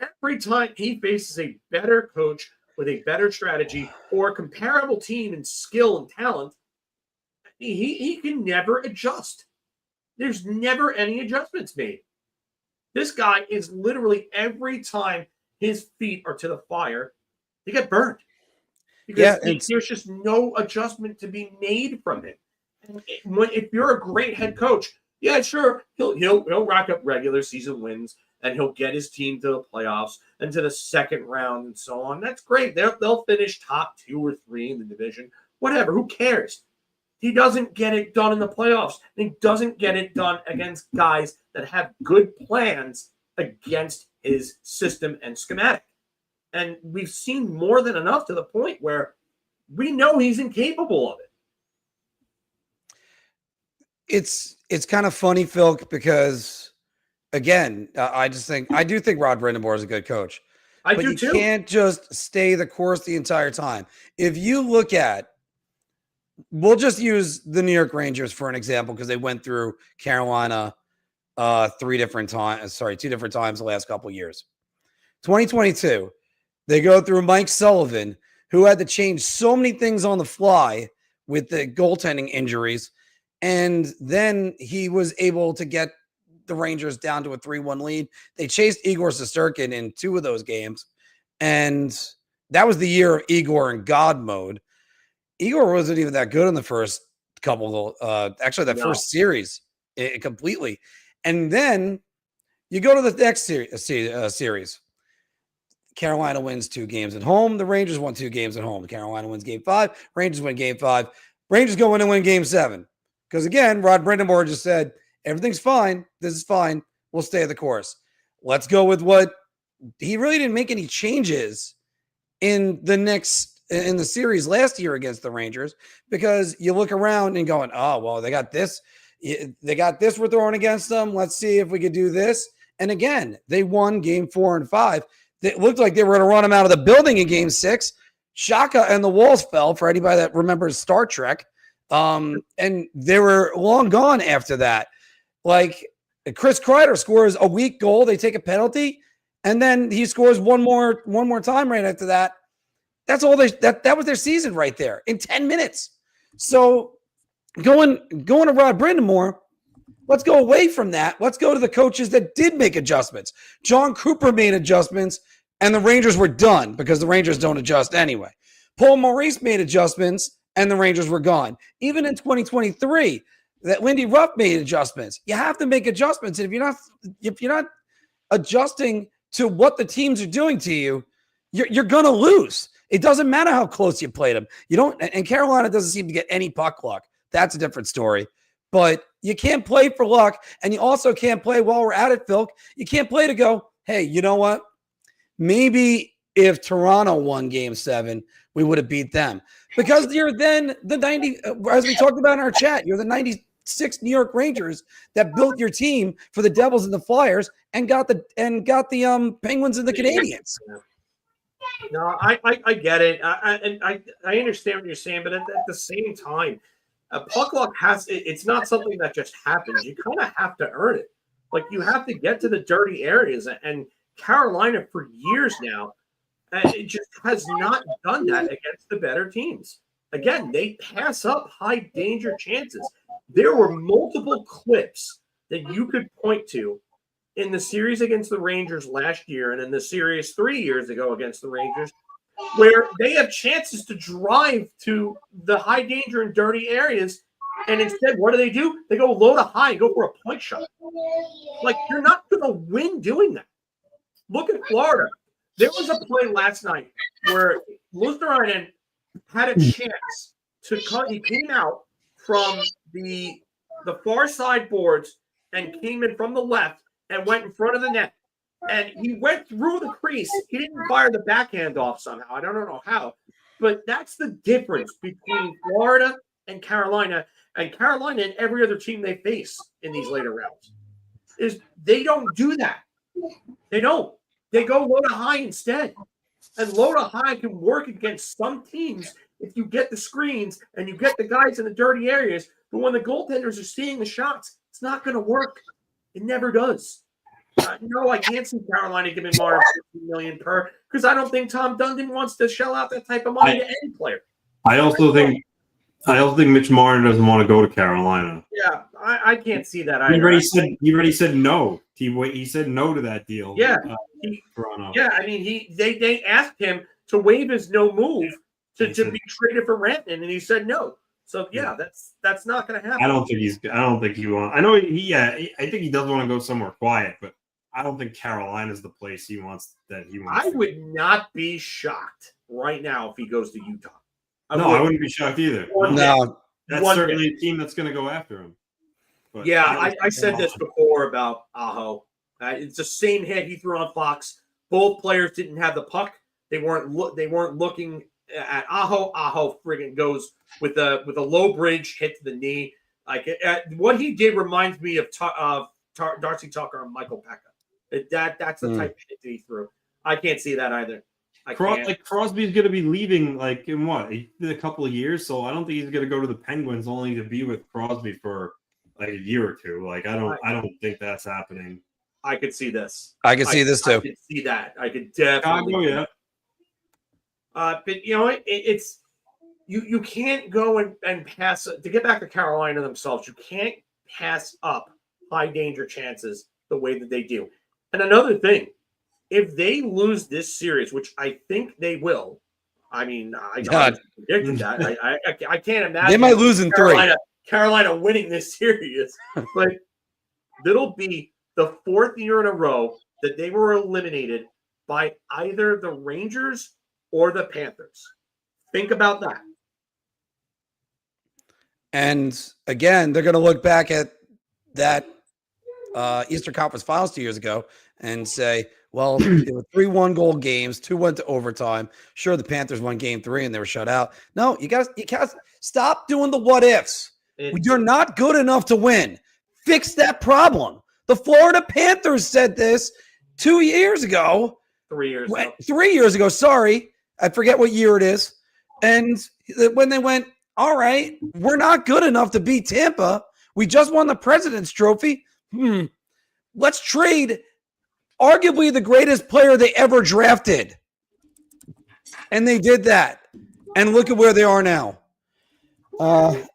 Every time he faces a better coach with a better strategy or a comparable team in skill and talent, he can never adjust. There's never any adjustments made. This guy is literally, every time his feet are to the fire, they get burned. Because there's just no adjustment to be made from him. And if you're a great head coach, yeah, sure, he'll rack up regular season wins and he'll get his team to the playoffs and to the second round and so on. That's great. They'll finish top 2 or 3 in the division. Whatever. Who cares? He doesn't get it done in the playoffs. He doesn't get it done against guys that have good plans against his system and schematic. And we've seen more than enough to the point where we know he's incapable of it. it's kind of funny, Phil, because again, I do think Rod Brindamore is a good coach. I But do you too. can't just stay the course the entire time. If you look at, we'll just use the New York Rangers for an example because they went through Carolina 2 different times the last couple of years. 2022, they go through Mike Sullivan, who had to change so many things on the fly with the goaltending injuries. And then he was able to get the Rangers down to a 3-1 lead. They chased Igor Shesterkin in 2 of those games. And that was the year of Igor in God mode. Igor wasn't even that good in the first couple of, first series completely. And then you go to the next series. Carolina wins 2 games at home. The Rangers won 2 games at home. Carolina wins game 5. Rangers win game 5. Rangers go in and win game 7. Because again, Rod Brindamore just said, everything's fine. This is fine. We'll stay the course. Let's go with what he really didn't make any changes in the series last year against the Rangers, because you look around and going, oh, well, they got this. They got this we're throwing against them. Let's see if we could do this. And again, they won game 4 and 5. It looked like they were going to run them out of the building in game 6. Shaka and the walls fell, for anybody that remembers Star Trek. And they were long gone after that. Like, Chris Kreider scores a weak goal. They take a penalty, and then he scores one more time right after that. That's all that was their season right there in 10 minutes. So going to Rod Brindamore, let's go away from that. Let's go to the coaches that did make adjustments. John Cooper made adjustments, and the Rangers were done because the Rangers don't adjust anyway. Paul Maurice made adjustments, and the Rangers were gone. Even in 2023, that Lindy Ruff made adjustments. You have to make adjustments. And if you're not adjusting to what the teams are doing to you, you're going to lose. It doesn't matter how close you played them. You don't, and Carolina doesn't seem to get any puck luck. That's a different story. But you can't play for luck, and you also can't play while we're at it, Phil. You can't play to go, hey, you know what? Maybe if Toronto won game 7, we would have beat them. Because you're then the 90, as we talked about in our chat, you're the 96 New York Rangers that built your team for the Devils and the Flyers and got the Penguins and the Canadiens. No, I get it. I understand what you're saying, but at the same time, puck luck it's not something that just happens. You kind of have to earn it. Like, you have to get to the dirty areas, and Carolina for years now, it just has not done that against the better teams. Again, they pass up high danger chances. There were multiple clips that you could point to in the series against the Rangers last year and in the series 3 years ago against the Rangers, where they have chances to drive to the high danger and dirty areas, and instead, what do? They go low to high and go for a point shot. Like, you're not going to win doing that. Look at Florida. There was a play last night where Luosterainen had a chance to cut. He came out from the far side boards and came in from the left and went in front of the net. And he went through the crease. He didn't fire the backhand off somehow. I don't know how. But that's the difference between Florida and Carolina and every other team they face in these later rounds, is they don't do that. They don't. They go low to high instead. And low to high can work against some teams if you get the screens and you get the guys in the dirty areas. But when the goaltenders are seeing the shots, it's not going to work. It never does. No, I can't see Carolina giving Martin $15 million per, because I don't think Tom Dundon wants to shell out that type of money to any player. I also think Mitch Martin doesn't want to go to Carolina. Yeah, I can't see that either. He already said no. He said no to that deal. Yeah, Toronto. Yeah, I mean, they asked him to waive his no move to be traded for Rantanen, and he said no. So yeah, that's not going to happen. I don't think he wants. I know I think he does want to go somewhere quiet, but I don't think Carolina's the place he wants. I would not be shocked right now if he goes to Utah. I wouldn't be shocked either. No, that's certainly a team that's going to go after him. But yeah, I said this before about Aho. It's the same hit he threw on Fox. Both players didn't have the puck. They weren't looking at Aho. Aho friggin' goes with a low bridge hit to the knee. Like what he did reminds me of Darcy Tucker and Michael Pekka. That's the type of hit that he threw. I can't see that either. Crosby's going to be leaving in a couple of years, so I don't think he's going to go to the Penguins only to be with Crosby for a year or two. I don't think that's happening. I could see this. I could see this too. I could see that. I could definitely. Chicago, yeah. But it's you can't go and pass to get back to Carolina themselves. You can't pass up high danger chances the way that they do. And another thing, if they lose this series, which I think they will, I mean, I predicted that. I can't imagine they might lose in Carolina winning this series, but it'll be the fourth year in a row that they were eliminated by either the Rangers or the Panthers. Think about that. And again, they're going to look back at that Eastern Conference Finals 2 years ago and say, well, there were 3 1-goal games, 2 went to overtime. Sure, the Panthers won game 3 and they were shut out. No, you guys stop doing the what ifs. You're not good enough to win. Fix that problem. The Florida Panthers said this 2 years ago. 3 years ago. 3 years ago, sorry. I forget what year it is. And when they went, all right, we're not good enough to beat Tampa. We just won the President's Trophy. Let's trade arguably the greatest player they ever drafted. And they did that. And look at where they are now.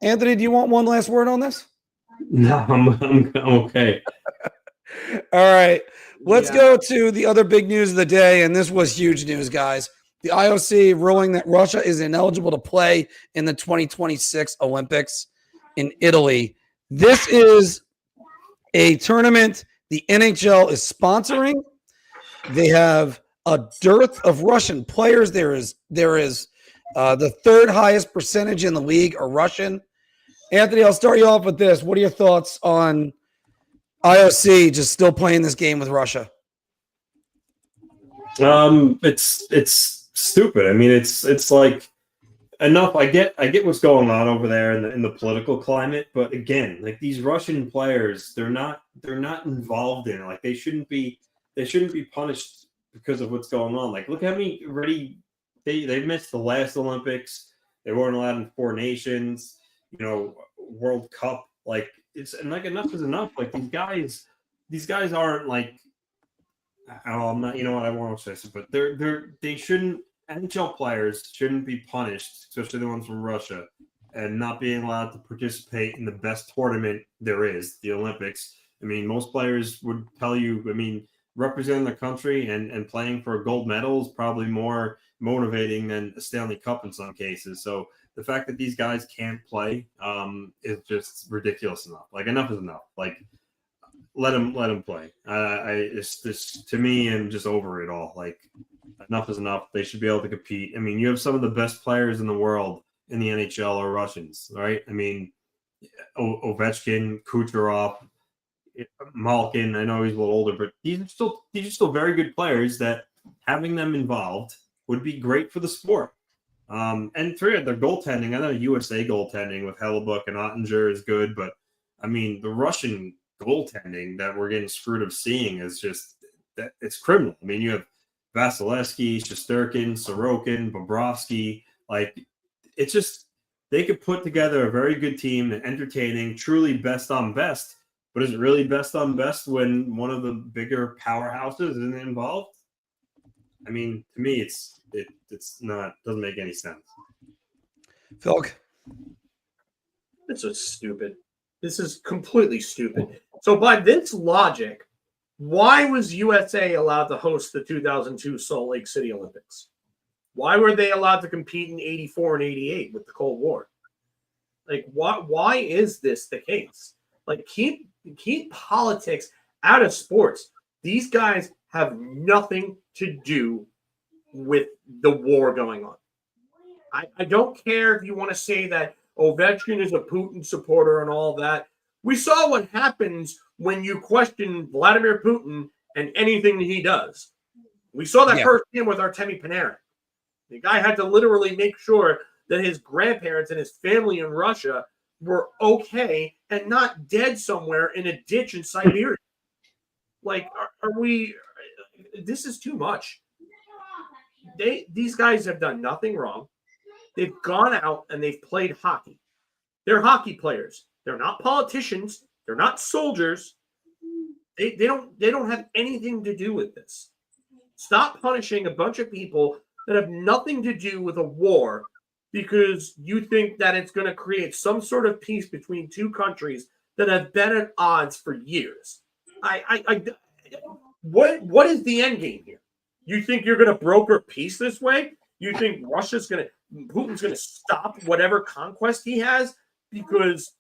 Anthony, do you want one last word on this? No, I'm okay. All right. Let's go to the other big news of the day. And this was huge news, guys. The IOC ruling that Russia is ineligible to play in the 2026 Olympics in Italy. This is a tournament the NHL is sponsoring. They have a dearth of Russian players. There is the third highest percentage in the league are Russian. Anthony, I'll start you off with this. What are your thoughts on IOC just still playing this game with Russia? It's stupid. I mean, it's like enough. I get what's going on over there in the political climate, but again, these Russian players, they're not involved in it. They shouldn't be punished because of what's going on. Look how many already they missed the last Olympics. They weren't allowed in 4 nations. World Cup. Enough is enough. These guys aren't I'm not. You know what? I won't say this, but they shouldn't. NHL players shouldn't be punished, especially the ones from Russia, and not being allowed to participate in the best tournament there is, the Olympics. I mean, most players would tell you, representing their country and playing for a gold medal is probably more motivating than a Stanley Cup in some cases. So the fact that these guys can't play is just ridiculous enough. Enough is enough. Let them play. It's just, to me, I'm just over it all. Enough is enough. They should be able to compete. You have some of the best players in the world in the NHL are Russians, right? Ovechkin, Kucherov, Malkin. I know he's a little older, but these are still very good players that having them involved would be great for the sport. And their goaltending. I know USA goaltending with Hellebuck and Ottinger is good, but the Russian goaltending that we're getting screwed of seeing is just that it's criminal. You have Vasilevsky, Shesterkin, Sorokin, Bobrovsky. It's just they could put together a very good team and entertaining, truly best on best. But is it really best on best when one of the bigger powerhouses isn't involved? To me, it's not, doesn't make any sense. Phil, this is stupid. This is completely stupid. So by this logic, why was USA allowed to host the 2002 Salt Lake City Olympics? Why were they allowed to compete in 84 and 88 with the Cold War? Why is this the case? Keep politics out of sports. These guys have nothing to do with the war going on. I don't care if you want to say that Ovechkin is a Putin supporter and all that. We saw what happens when you question Vladimir Putin and anything that he does. We saw that firsthand with Artemi Panarin. The guy had to literally make sure that his grandparents and his family in Russia were okay and not dead somewhere in a ditch in Siberia. Like, are we? This is too much. These guys have done nothing wrong. They've gone out and they've played hockey. They're hockey players. They're not politicians. They're not soldiers. They don't have anything to do with this. Stop punishing a bunch of people that have nothing to do with a war because you think that it's going to create some sort of peace between two countries that have been at odds for years. What is the end game here? You think you're going to broker peace this way? You think Putin's going to stop whatever conquest he has because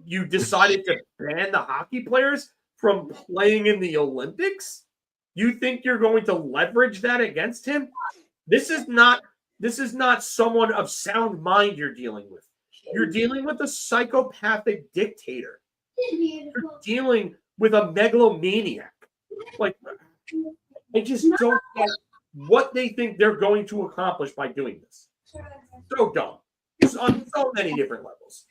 you decided to ban the hockey players from playing in the Olympics? You think you're going to leverage that against him? This is not someone of sound mind you're dealing with. You're dealing with a psychopathic dictator. You're dealing with a megalomaniac. Like, I just don't get what they think they're going to accomplish by doing this. So dumb. It's on so many different levels.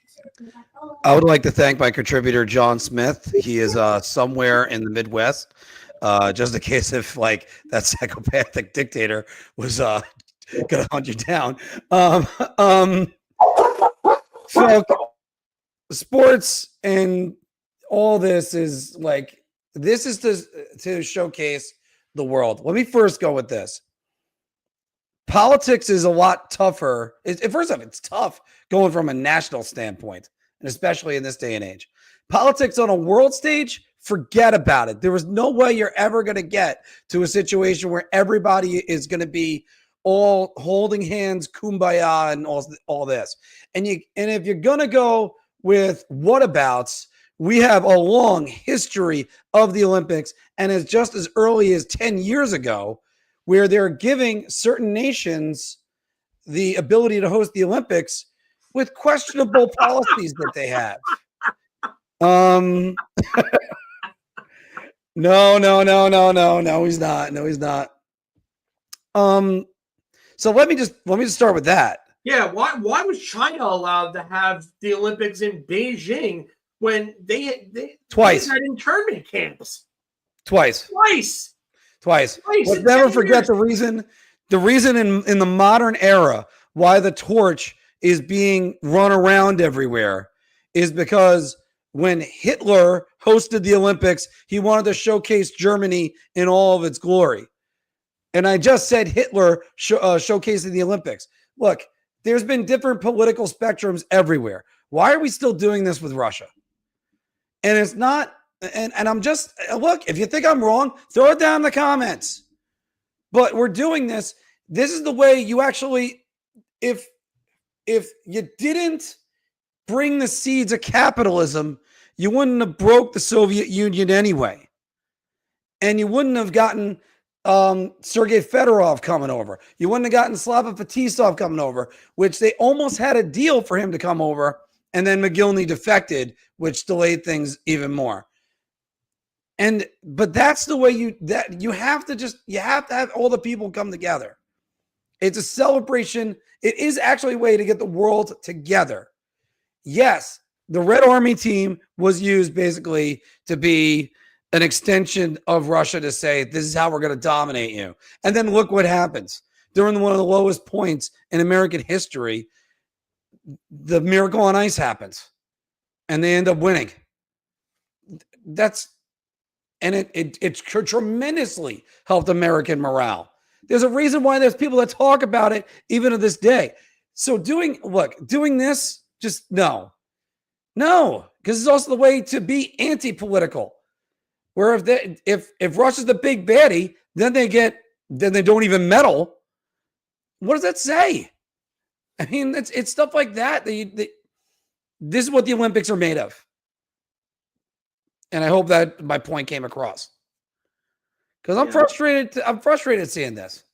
I would like to thank my contributor, John Smith. He is somewhere in the Midwest. Just in case if like that psychopathic dictator was gonna hunt you down. So sports and all this is like this is to showcase the world. Let me first go with this. Politics is a lot tougher. First off, it's tough going from a national standpoint, and especially in this day and age. Politics on a world stage, forget about it. There was no way you're ever going to get to a situation where everybody is going to be all holding hands, kumbaya, and all this. And if you're going to go with whatabouts, we have a long history of the Olympics, and it's just as early as 10 years ago, where they're giving certain nations the ability to host the Olympics with questionable policies that they have. No, he's not. No, he's not. So let me just start with that. Yeah, why was China allowed to have the Olympics in Beijing when they twice had internment camps? Twice. Let's never forget the reason in the modern era why the torch is being run around everywhere is because when Hitler hosted the Olympics, he wanted to showcase Germany in all of its glory. And I just said Hitler showcasing the Olympics. Look, there's been different political spectrums everywhere. Why are we still doing this with Russia? And it's not, and I'm just, look, if you think I'm wrong, throw it down in the comments. But we're doing this. This is the way you actually, if you didn't bring the seeds of capitalism, you wouldn't have broke the Soviet Union anyway. And you wouldn't have gotten Sergei Fedorov coming over. You wouldn't have gotten Slava Fetisov coming over, which they almost had a deal for him to come over. And then McGillney defected, which delayed things even more. But that's the way you have to have all the people come together. It's a celebration. It is actually a way to get the world together. Yes, the Red Army team was used basically to be an extension of Russia to say, this is how we're going to dominate you. And then look what happens. During one of the lowest points in American history, the miracle on ice happens. And they end up winning. It's tremendously helped American morale. There's a reason why there's people that talk about it even to this day. So doing this, just no, because it's also the way to be anti-political. Where if Russia's the big baddie, then they don't even medal. What does that say? I mean, it's stuff like that. This is what the Olympics are made of. And I hope that my point came across. Because I'm frustrated. I'm frustrated seeing this.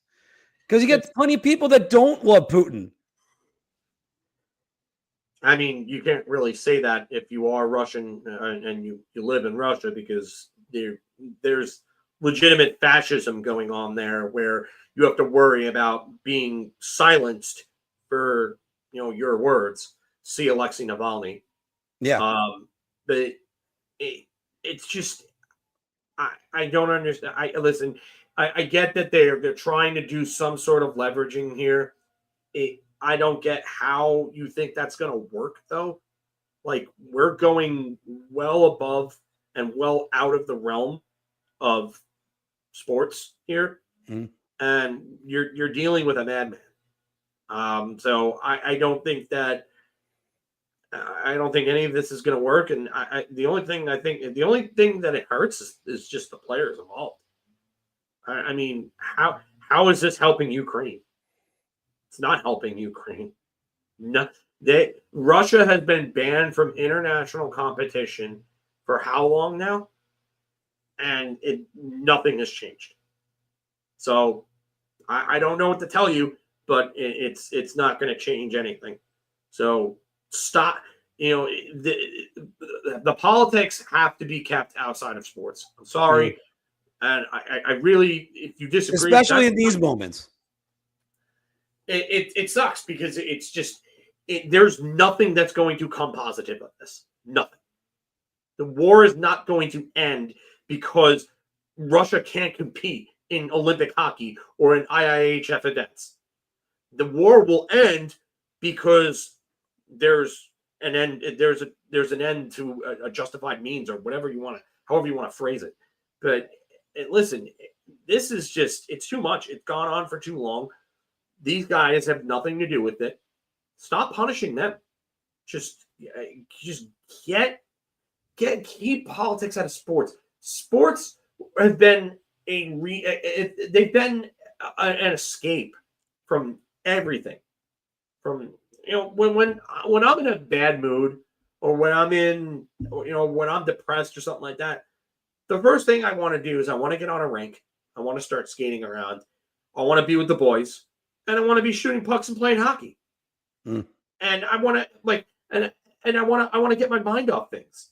Because you get plenty of people that don't love Putin. I mean, you can't really say that if you are Russian and you live in Russia, because there's legitimate fascism going on there where you have to worry about being silenced for your words. see Alexei Navalny. Yeah. But it's just I don't understand. I get that they're trying to do some sort of leveraging here. I don't get how you think that's going to work though. Like, we're going well above and well out of the realm of sports here, and you're dealing with a madman. So I don't think that. I don't think any of this is going to work, and the only thing that it hurts is just the players involved. I mean, how is this helping Ukraine? It's not helping Ukraine. No, Russia has been banned from international competition for how long now, and nothing has changed. So I don't know what to tell you, but it's not going to change anything. So stop. The politics have to be kept outside of sports. I'm sorry, and I really, if you disagree, especially in these moments, it sucks because it's just there's nothing that's going to come positive of this. Nothing. The war is not going to end because Russia can't compete in Olympic hockey or in IIHF events. The war will end because there's an end. There's an end to a justified means, or whatever you want to, however you want to phrase it. But listen, this is just, it's too much. It's gone on for too long. These guys have nothing to do with it. Stop punishing them. Just keep politics out of sports. Sports have been they've been an escape from everything. From when I'm in a bad mood, or when I'm depressed or something like that, the first thing I want to do is I want to get on a rink. I want to start skating around. I want to be with the boys, and I want to be shooting pucks and playing hockey. And I want to I want to get my mind off things.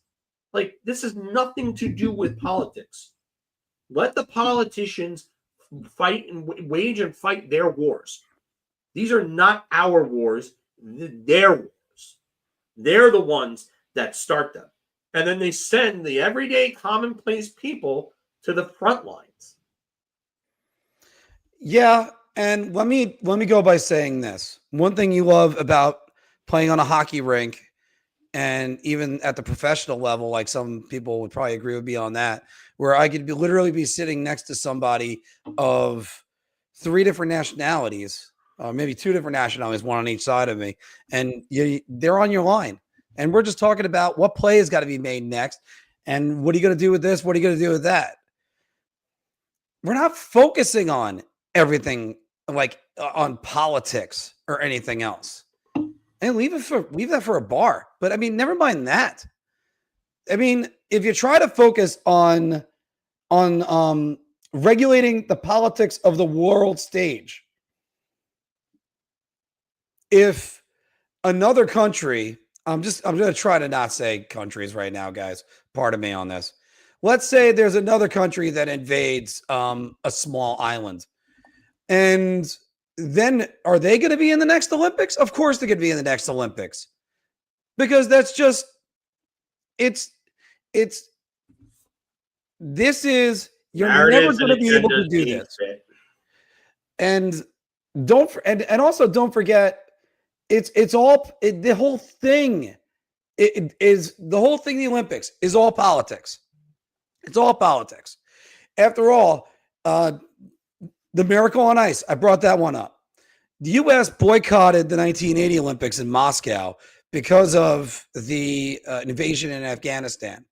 Like, this has nothing to do with politics. Let the politicians fight and wage and fight their wars. These are not our wars. Their wars. They're the ones that start them. And then they send the everyday commonplace people to the front lines. Yeah, and let me go by saying this. One thing you love about playing on a hockey rink, and even at the professional level, like some people would probably agree with me on that, where I could literally be sitting next to somebody of 3 different nationalities, maybe 2 different nationalities, one on each side of me, and they're on your line. And we're just talking about what play has got to be made next, and what are you going to do with this? What are you going to do with that? We're not focusing on everything like on politics or anything else. And leave that for a bar. But I mean, never mind that. I mean, if you try to focus on regulating the politics of the world stage, if another country, I'm going to try to not say countries right now, guys. Pardon me on this. Let's say there's another country that invades a small island, and then are they going to be in the next Olympics? Of course they're going to be in the next Olympics, because that's just, you're never going to be able to do this. And also don't forget, the whole thing, the Olympics is all politics. It's all politics. After all, the Miracle on Ice, I brought that one up. The U.S. boycotted the 1980 Olympics in Moscow because of the invasion in Afghanistan.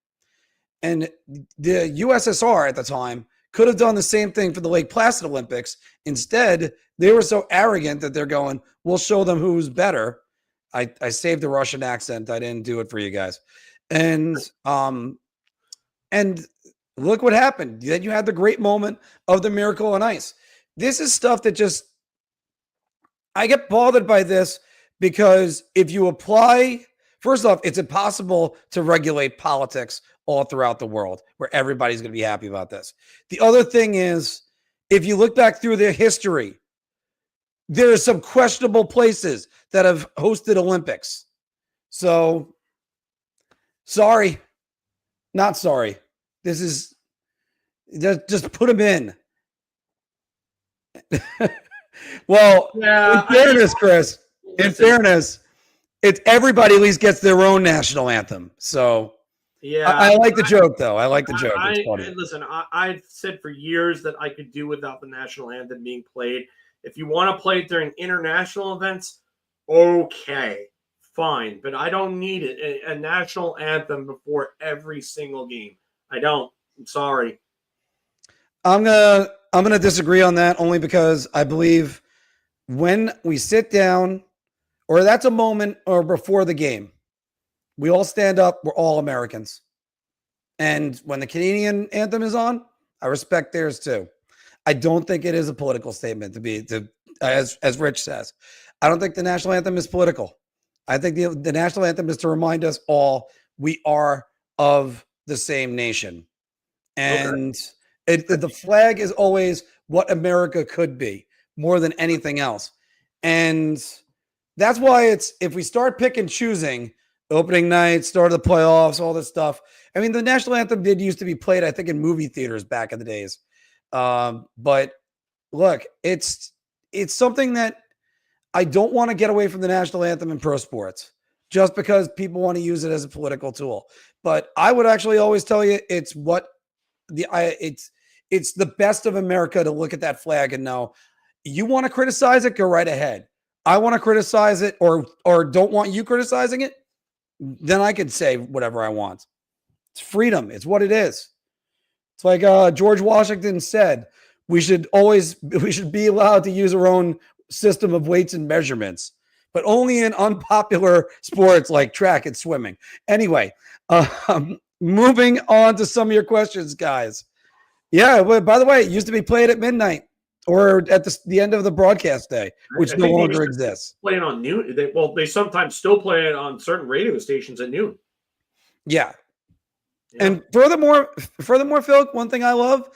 And the USSR at the time could have done the same thing for the Lake Placid Olympics. Instead, they were so arrogant that they're going, we'll show them who's better. I saved the Russian accent. I didn't do it for you guys. And look what happened. Then you had the great moment of the Miracle on Ice. This is stuff that just, I get bothered by this, because if you apply, first off, it's impossible to regulate politics all throughout the world where everybody's going to be happy about this. The other thing is, if you look back through their history, there are some questionable places that have hosted Olympics. So, sorry, not sorry. This is just put them in. Well, Yeah, in fairness, Chris, in fairness, it's everybody at least gets their own national anthem. So yeah, I like the joke, though. I like the joke. It's funny. Listen, I've said for years that I could do without the national anthem being played. If you want to play it during international events, okay, fine. But I don't need it a national anthem before every single game. I don't. I'm sorry. I'm gonna disagree on that only because I believe when we sit down, or that's a moment, or before the game, we all stand up. We're all Americans, and when the Canadian anthem is on, I respect theirs too. I don't think it is a political statement as Rich says. I don't think the national anthem is political. I think the national anthem is to remind us all we are of the same nation, and the flag is always what America could be more than anything else. And that's why if we start pick and choosing opening night, start of the playoffs, all this stuff. I mean, the national anthem did used to be played, I think, in movie theaters back in the days. But look, it's something that I don't want to get away from the national anthem in pro sports just because people want to use it as a political tool. But I would actually always tell you it's the best of America to look at that flag and know you want to criticize it, go right ahead. I want to criticize it or don't want you criticizing it, then I can say whatever I want. It's freedom. It's what it is. It's like George Washington said, we should be allowed to use our own system of weights and measurements, but only in unpopular sports like track and swimming. Anyway, moving on to some of your questions, guys. Yeah, well, by the way, it used to be played at midnight or at the end of the broadcast day, which no longer exists. Playing on noon. They sometimes still play it on certain radio stations at noon. Yeah. And furthermore, Phil, one thing I love,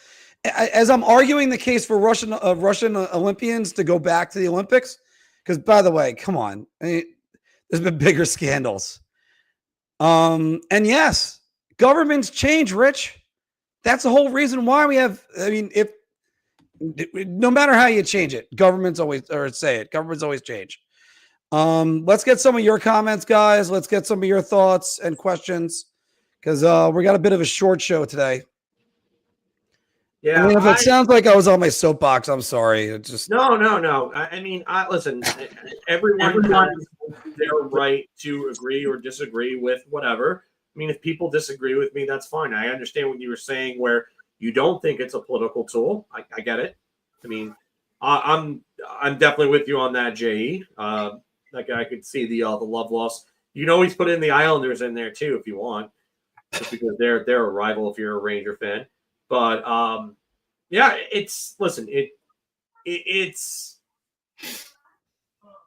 as I'm arguing the case for Russian Olympians to go back to the Olympics, because by the way, come on, there's been bigger scandals. And yes, governments change, Rich. That's the whole reason why we have. I mean, no matter how you change it, governments always change. Let's get some of your comments, guys. Let's get some of your thoughts and questions because we got a bit of a short show today. Yeah, I mean, if it sounds like I was on my soapbox, I'm sorry. It just no. I mean, listen. Everyone has their right to agree or disagree with whatever. I mean, if people disagree with me, that's fine. I understand what you were saying, where you don't think it's a political tool. I get it. I mean, I'm definitely with you on that, J.E. Like I could see the love loss. You can always put in the Islanders in there too if you want, just because they're a rival if you're a Ranger fan. But yeah,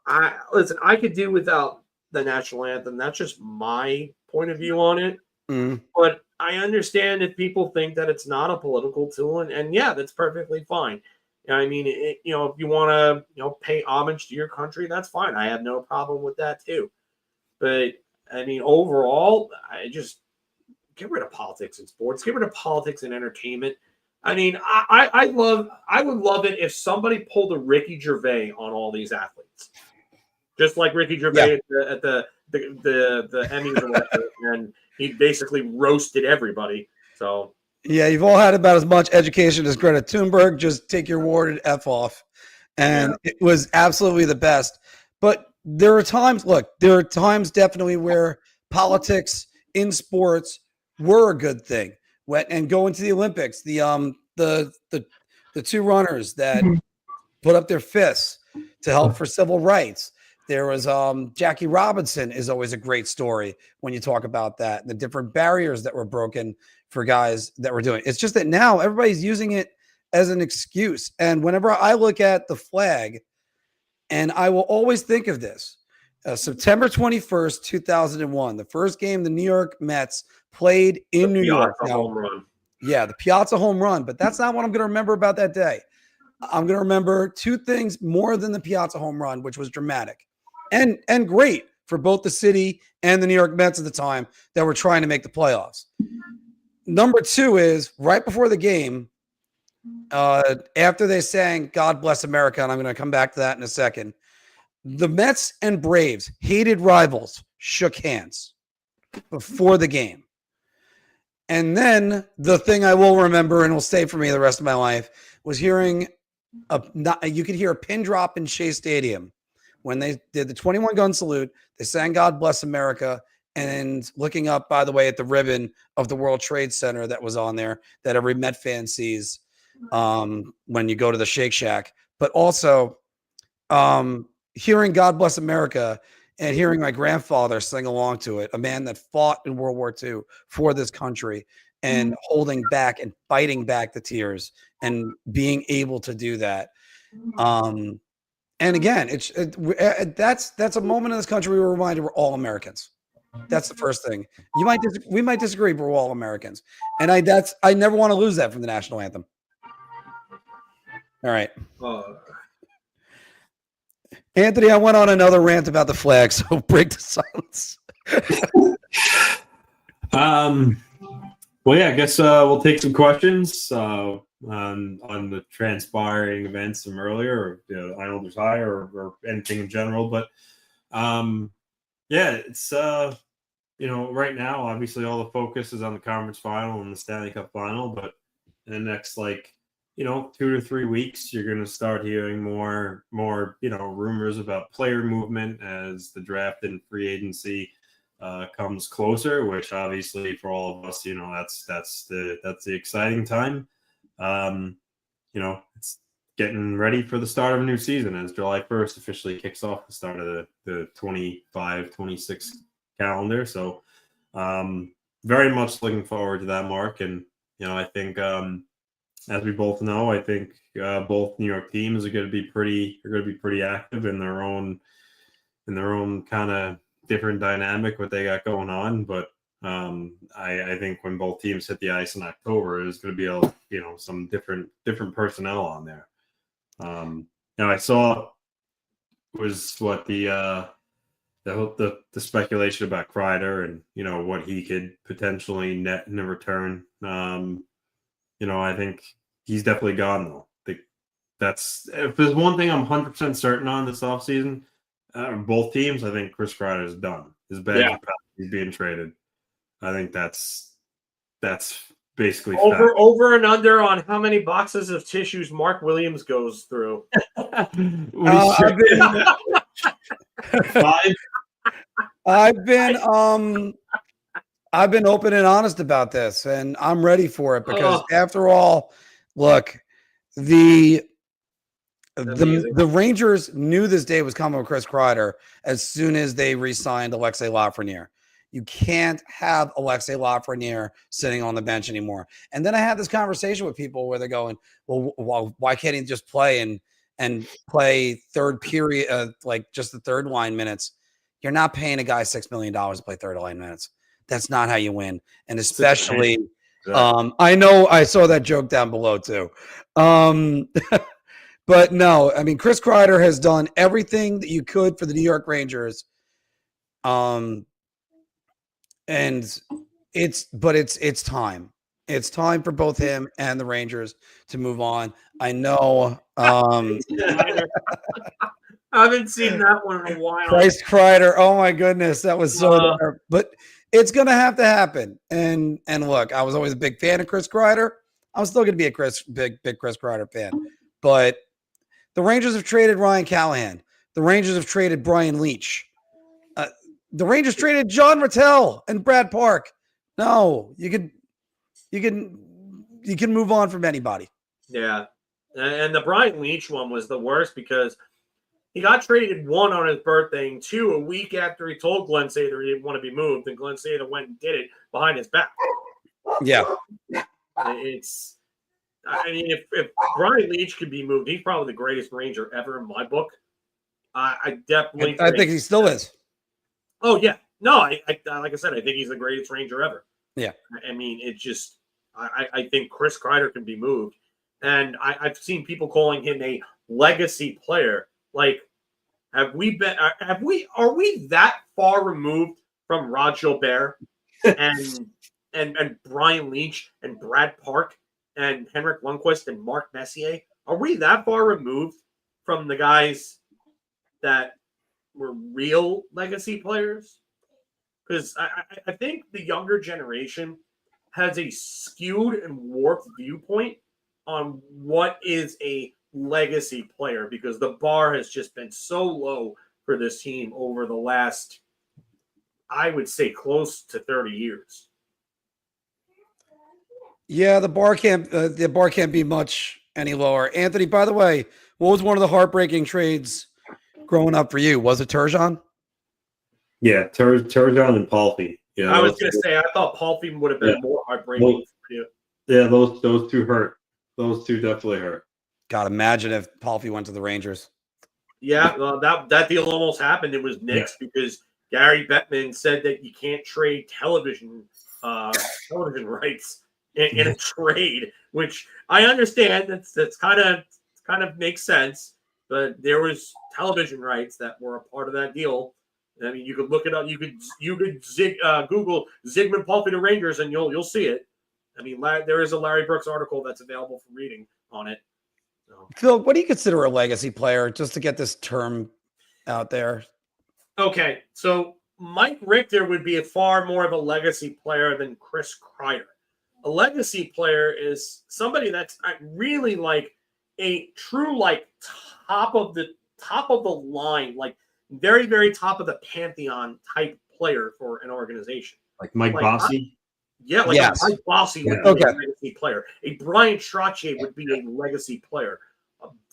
I could do without the national anthem. That's just my point of view on it. But I understand if people think that it's not a political tool, and yeah, that's perfectly fine. I mean, if you want to, pay homage to your country, that's fine. I have no problem with that too. But I mean, overall, I just get rid of politics in sports. Get rid of politics in entertainment. I mean, I would love it if somebody pulled a Ricky Gervais on all these athletes, just like Ricky Gervais at the Emmys or whatever, and he basically roasted everybody. So yeah, you've all had about as much education as Greta Thunberg. Just take your word and F off. And it was absolutely the best. But there are times definitely where politics in sports were a good thing. And going to the Olympics, the two runners that put up their fists to help for civil rights. There was Jackie Robinson is always a great story when you talk about that, the different barriers that were broken for guys that were doing it. It's just that now everybody's using it as an excuse. And whenever I look at the flag, and I will always think of this, September 21st, 2001, the first game the New York Mets played in New York. Home run. Yeah, the Piazza home run, but that's not what I'm going to remember about that day. I'm going to remember two things more than the Piazza home run, which was dramatic and great for both the city and the New York Mets at the time that were trying to make the playoffs. Number two is right before the game, after they sang God Bless America, and I'm going to come back to that in a second, the Mets and Braves, hated rivals, shook hands before the game. And then the thing I will remember and will stay for me the rest of my life was hearing you could hear a pin drop in Shea Stadium when they did the 21 gun salute. They sang God Bless America, and looking up, by the way, at the ribbon of the World Trade Center that was on there that every Met fan sees when you go to the Shake Shack. But also hearing God Bless America and hearing my grandfather sing along to it, a man that fought in World War II for this country and holding back and fighting back the tears and being able to do that. And again, that's a moment in this country we're reminded we're all Americans. That's the first thing. We might disagree, but we're all Americans. And I never want to lose that from the national anthem. All right. Anthony, I went on another rant about the flag, so break the silence. Well, yeah, I guess we'll take some questions on the transpiring events from earlier, or Islanders high, or anything in general. But yeah, it's right now, obviously, all the focus is on the conference final and the Stanley Cup final. But in the next 2 to 3 weeks, you're going to start hearing more rumors about player movement as the draft and free agency comes closer, which obviously for all of us, that's the exciting time. It's getting ready for the start of a new season as July 1st officially kicks off the start of the 25-26 calendar. So very much looking forward to that, Mark. And, I think as we both know, I think both New York teams are going to be pretty active in their own kind of different dynamic what they got going on. But I think when both teams hit the ice in October, there's going to be some different personnel on there. I saw was what the speculation about Kreider and what he could potentially net in a return. I think he's definitely gone though. If there's one thing I'm 100% certain on this offseason, both teams, I think Chris Kreider is done. His bag, he's being traded. I think that's basically over and under on how many boxes of tissues Mark Williams goes through. I've been open and honest about this, and I'm ready for it because after all, look, the Rangers knew this day was coming with Chris Kreider as soon as they re-signed Alexei Lafreniere. You can't have Alexei Lafreniere sitting on the bench anymore. And then I had this conversation with people where they're going, well, why can't he just play and play third period, just the third line minutes? You're not paying a guy $6 million to play third line minutes. That's not how you win. And especially, I know I saw that joke down below too. But no, I mean, Chris Kreider has done everything that you could for the New York Rangers. And it's time. It's time for both him and the Rangers to move on. I know. I haven't seen that one in a while. Christ Kreider. Oh my goodness. That was so but it's gonna have to happen. And look, I was always a big fan of Chris Kreider. I'm still gonna be a big Chris Kreider fan. But the Rangers have traded Ryan Callahan. The Rangers have traded Brian Leetch. The Rangers traded John Rattel and Brad Park. No, you can move on from anybody. Yeah. And the Brian Leetch one was the worst because he got traded, one, on his birthday, and two, a week after he told Glenn Sather he didn't want to be moved, and Glenn Sather went and did it behind his back. Yeah. If Brian Leetch could be moved, he's probably the greatest Ranger ever in my book. I definitely I think he still is. Oh, yeah. No, I like I said, I think he's the greatest Ranger ever. Yeah. I mean, it's just I think Chris Kreider can be moved. And I've seen people calling him a legacy player. Like, Have we been? Are we that far removed from Rod Gilbert and Brian Leach and Brad Park and Henrik Lundqvist and Mark Messier? Are we that far removed from the guys that were real legacy players? Because I think the younger generation has a skewed and warped viewpoint on what is a legacy player, because the bar has just been so low for this team over the last, I would say, close to 30 years. Yeah, the bar can't be much any lower. Anthony, by the way, what was one of the heartbreaking trades growing up for you? Was it Turgeon? Yeah, Turgeon and Palffy. Yeah, I was going to say, I thought Palffy would have been more heartbreaking for you. Yeah, those two hurt. Those two definitely hurt. God, imagine if Palffy went to the Rangers. Yeah, that deal almost happened. It was nixed because Gary Bettman said that you can't trade television rights in a trade, which I understand. That's kind of makes sense. But there was television rights that were a part of that deal. I mean, you could look it up. You could Google Zygmunt Palffy to Rangers, and you'll see it. I mean, there is a Larry Brooks article that's available for reading on it. So. Phil, what do you consider a legacy player, just to get this term out there? Okay, so Mike Richter would be far more of a legacy player than Chris Kreider. A legacy player is somebody that's really like a true top of the line, like very, very top of the pantheon type player for an organization. Like Mike Bossy? Yeah, like yes. a Mike Bossy would be a legacy player. A Brian Trottier would be a legacy player.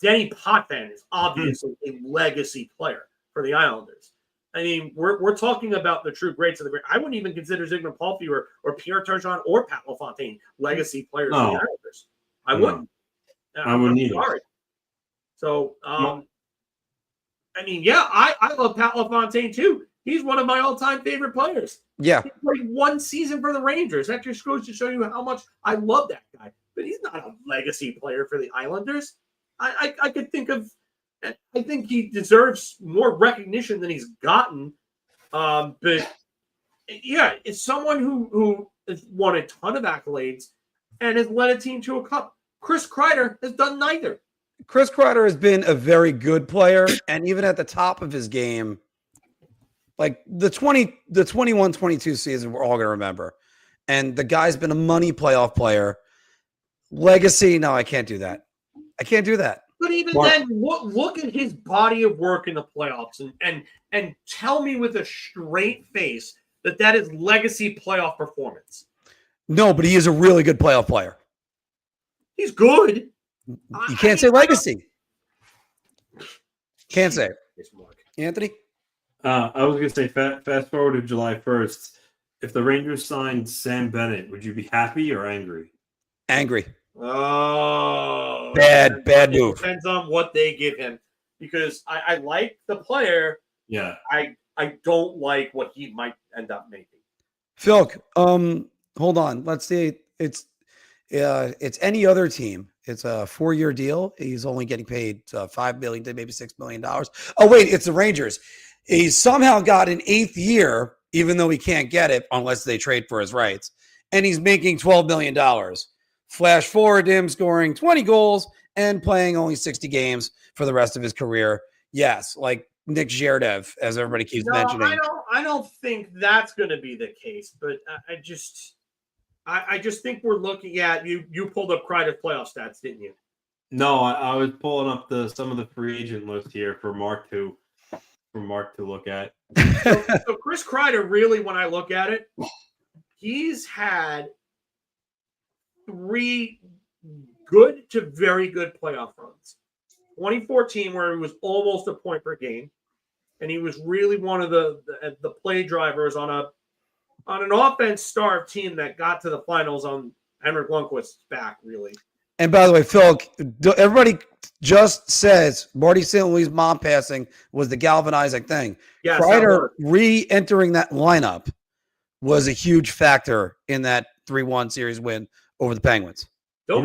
Denny Potvin is obviously a legacy player for the Islanders. I mean, we're talking about the true greats of the great. I wouldn't even consider Zygmunt Palffy or Pierre Turgeon or Pat LaFontaine legacy players for the Islanders. I wouldn't. I wouldn't either. Sorry. So, I mean, yeah, I love Pat LaFontaine too. He's one of my all-time favorite players. Yeah. He played one season for the Rangers. That just goes to show you how much I love that guy. But he's not a legacy player for the Islanders. I could think of – I think he deserves more recognition than he's gotten. But, yeah, it's someone who has won a ton of accolades and has led a team to a cup. Chris Kreider has done neither. Chris Kreider has been a very good player, and even at the top of his game, like the 21-22 season, we're all going to remember. And the guy's been a money playoff player. Legacy, no, I can't do that. I can't do that. But even then, look at his body of work in the playoffs and tell me with a straight face that is legacy playoff performance. No, but he is a really good playoff player. He's good. You can't say legacy. Can't say it. Anthony? I was going to say, fast forward to July 1st. If the Rangers signed Sam Bennett, would you be happy or angry? Angry. Oh. Bad move. Depends on what they give him. Because I like the player. Yeah. I don't like what he might end up making. Phil, hold on. Let's see. It's any other team. It's a 4-year deal. He's only getting paid $5 million to maybe $6 million. Oh, wait, it's the Rangers. He somehow got an 8th year, even though he can't get it unless they trade for his rights. And he's making $12 million. Flash forward to him scoring 20 goals and playing only 60 games for the rest of his career. Yes, like Nick Zherdev, as everybody keeps mentioning. I don't think that's going to be the case, but I just think we're looking at you pulled up Kreider's playoff stats, didn't you? No, I was pulling up some of the free agent list here for Mark to look at. So Chris Kreider, really, when I look at it, he's had 3 good to very good playoff runs. 2014, where he was almost a point per game, and he was really one of the play drivers on an offense-starved team that got to the finals on Henrik Lundqvist's back, really. And by the way, Phil, everybody just says Marty St. Louis' mom passing was the galvanizing thing. Yes, Kreider re-entering that lineup was a huge factor in that 3-1 series win over the Penguins. Don't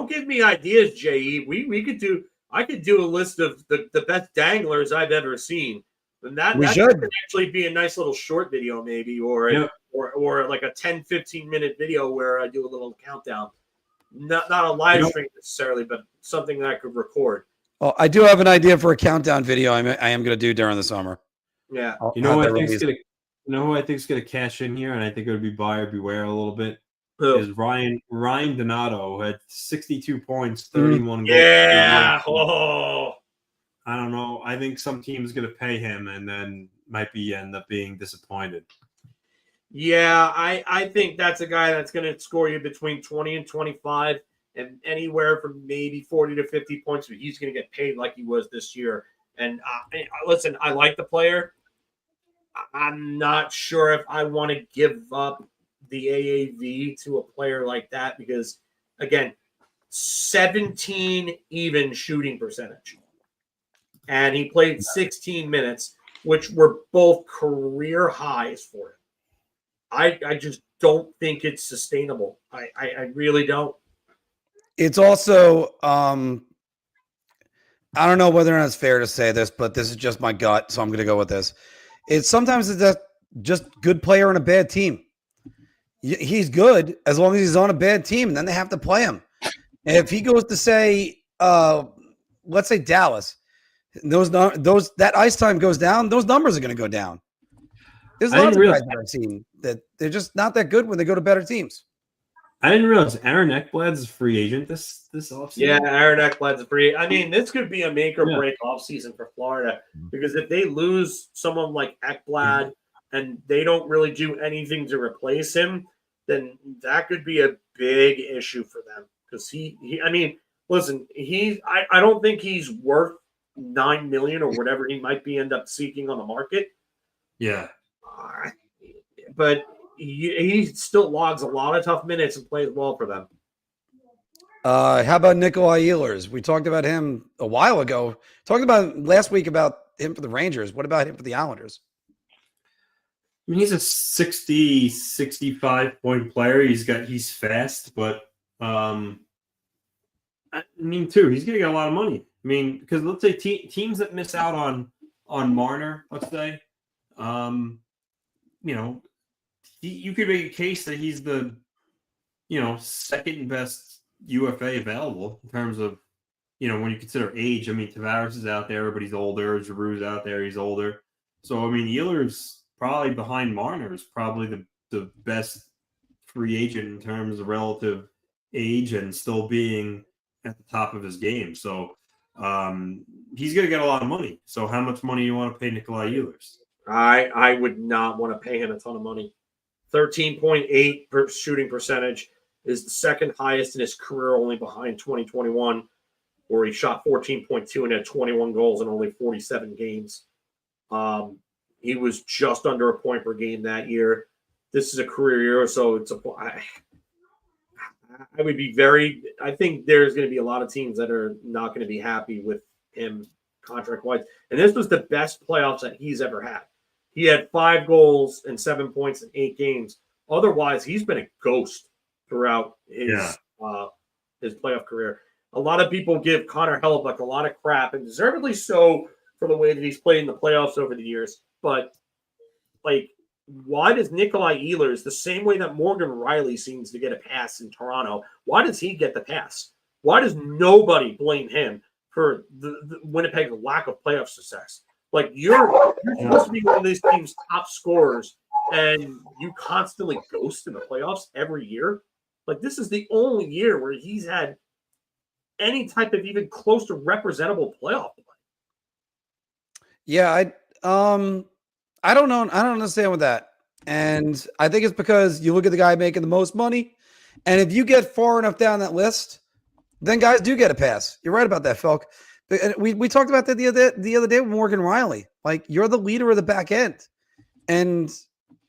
give me ideas, J.E. We could do. I could do a list of the best danglers I've ever seen. And that should. could actually be a nice little short video, maybe, or like a 10-15 minute video where I do a little countdown. Not a live stream necessarily, but something that I could record. Oh, I do have an idea for a countdown video I am going to do during the summer. Yeah. You know who I think is going to cash in here, and I think it would be buyer beware a little bit. Who? Is Ryan Donato, who had 62 points, 31 goals. Yeah. Oh. I don't know. I think some team's going to pay him and then might end up being disappointed. Yeah, I think that's a guy that's going to score you between 20 and 25 and anywhere from maybe 40 to 50 points, but he's going to get paid like he was this year. And listen, I like the player. I'm not sure if I want to give up the AAV to a player like that because, again, 17 even shooting percentage. And he played 16 minutes, which were both career highs for him. I just don't think it's sustainable. I really don't. It's also, I don't know whether or not it's fair to say this, but this is just my gut, so I'm going to go with this. It's just good player on a bad team. He's good as long as he's on a bad team, and then they have to play him. And if he goes to say, let's say Dallas, that ice time goes down, those numbers are going to go down. There's a lot of guys that I've seen that they're just not that good when they go to better teams. I didn't realize Aaron Ekblad's a free agent this offseason. Yeah, Aaron Ekblad's a free. I mean, this could be a make or break offseason for Florida because if they lose someone like Ekblad and they don't really do anything to replace him, then that could be a big issue for them because I mean, listen, I don't think he's worth $9 million or whatever he might end up seeking on the market. Yeah. But he still logs a lot of tough minutes and plays well for them. How about Nikolai Ehlers? We talked about him a while ago. Talked about last week about him for the Rangers. What about him for the Islanders? I mean, he's a 60, 65 point player. He's fast, but I mean, too, he's going to get a lot of money. I mean, because let's say teams that miss out on Marner, let's say, you could make a case that he's the, second best UFA available in terms of, when you consider age. I mean, Tavares is out there, everybody's older. Giroux's out there, he's older. So, I mean, Ehlers probably behind Marner is probably the best free agent in terms of relative age and still being at the top of his game. So, he's going to get a lot of money. So, how much money do you want to pay Nikolai Ehlers? I would not want to pay him a ton of money. 13.8 shooting percentage is the second highest in his career, only behind 2021, where he shot 14.2 and had 21 goals in only 47 games. He was just under a point per game that year. This is a career year, so I would be I think there's going to be a lot of teams that are not going to be happy with him contract-wise. And this was the best playoffs that he's ever had. He had 5 goals and 7 points in 8 games. Otherwise, he's been a ghost throughout his playoff career. A lot of people give Connor Hellebuyck a lot of crap, and deservedly so for the way that he's played in the playoffs over the years. But, why does Nikolai Ehlers, the same way that Morgan Riley seems to get a pass in Toronto, why does he get the pass? Why does nobody blame him for the Winnipeg's lack of playoff success? You're supposed to be one of these team's top scorers, and you constantly ghost in the playoffs every year. This is the only year where he's had any type of even close to representable playoff play. Yeah, I don't know. I don't understand with that. And I think it's because you look at the guy making the most money, and if you get far enough down that list, then guys do get a pass. You're right about that, Felk. We talked about that the other day with Morgan Riley. You're the leader of the back end. And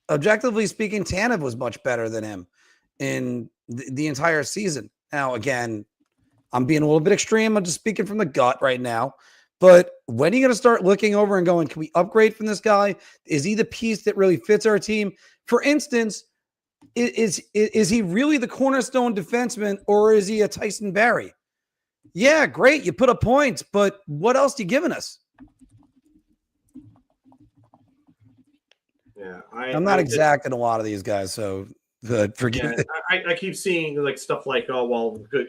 objectively speaking, Tanev was much better than him in the entire season. Now, again, I'm being a little bit extreme. I'm just speaking from the gut right now. But when are you going to start looking over and going, can we upgrade from this guy? Is he the piece that really fits our team? For instance, is he really the cornerstone defenseman, or is he a Tyson Barrie? Yeah, great. You put up points, but what else are you giving us? Yeah, I'm not exacting a lot of these guys, so forgive yeah, it. I keep seeing like stuff like, oh well, good,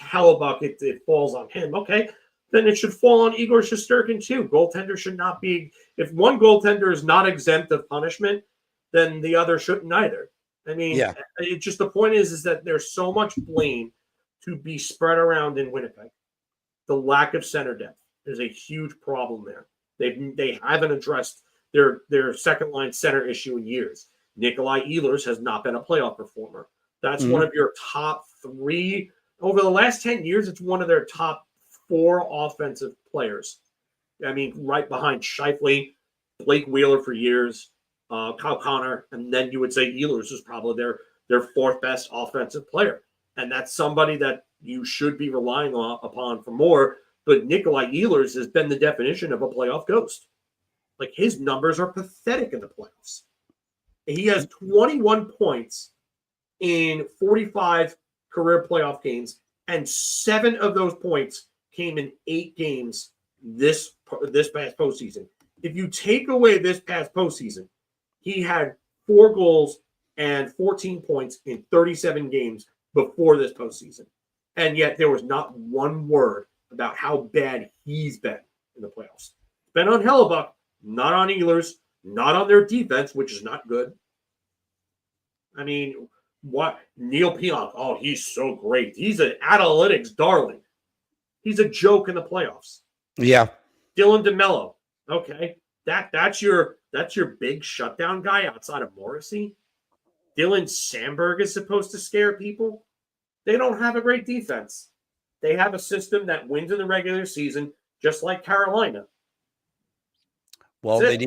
Hellebuck, it falls on him. Okay, then it should fall on Igor Shesterkin too. Goaltender should not be. If one goaltender is not exempt of punishment, then the other shouldn't either. I mean, Yeah. it just the point is that there's so much blame to be spread around in Winnipeg. The lack of center depth is a huge problem there. They haven't addressed their second line center issue in years. Nikolai Ehlers has not been a playoff performer. That's one of your top three over the last 10 years. It's one of their top four offensive players. I mean, right behind Scheifele, Blake Wheeler for years, Kyle Connor, and then you would say Ehlers is probably their fourth best offensive player, and that's somebody that you should be relying upon for more. But Nikolai Ehlers has been the definition of a playoff ghost. Like his numbers are pathetic in the playoffs. He has 21 points in 45 career playoff games, and 7 of those points came in 8 games this past postseason. If you take away this past postseason, he had 4 goals and 14 points in 37 games before this postseason. And yet there was not one word about how bad he's been in the playoffs. It's been on Hellebuck, not on Ehlers, not on their defense, which is not good. I mean, what? Neil Pionk, oh, he's so great. He's an analytics darling. He's a joke in the playoffs. Yeah. Dylan DeMello, okay. That's your big shutdown guy outside of Morrissey. Dylan Sandberg is supposed to scare people. They don't have a great defense. They have a system that wins in the regular season, just like Carolina. Well, they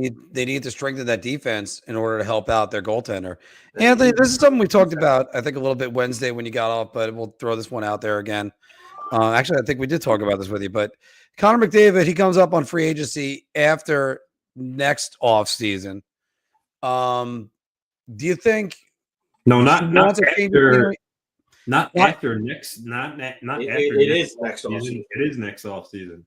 need to strengthen that defense in order to help out their goaltender. Anthony, this is something we talked about, I think, a little bit Wednesday when you got off, but we'll throw this one out there again. Actually, I think we did talk about this with you, but Connor McDavid, he comes up on free agency after next offseason. Do you think? No, not after. Not What? after next. Not after. It is next offseason. It is next offseason.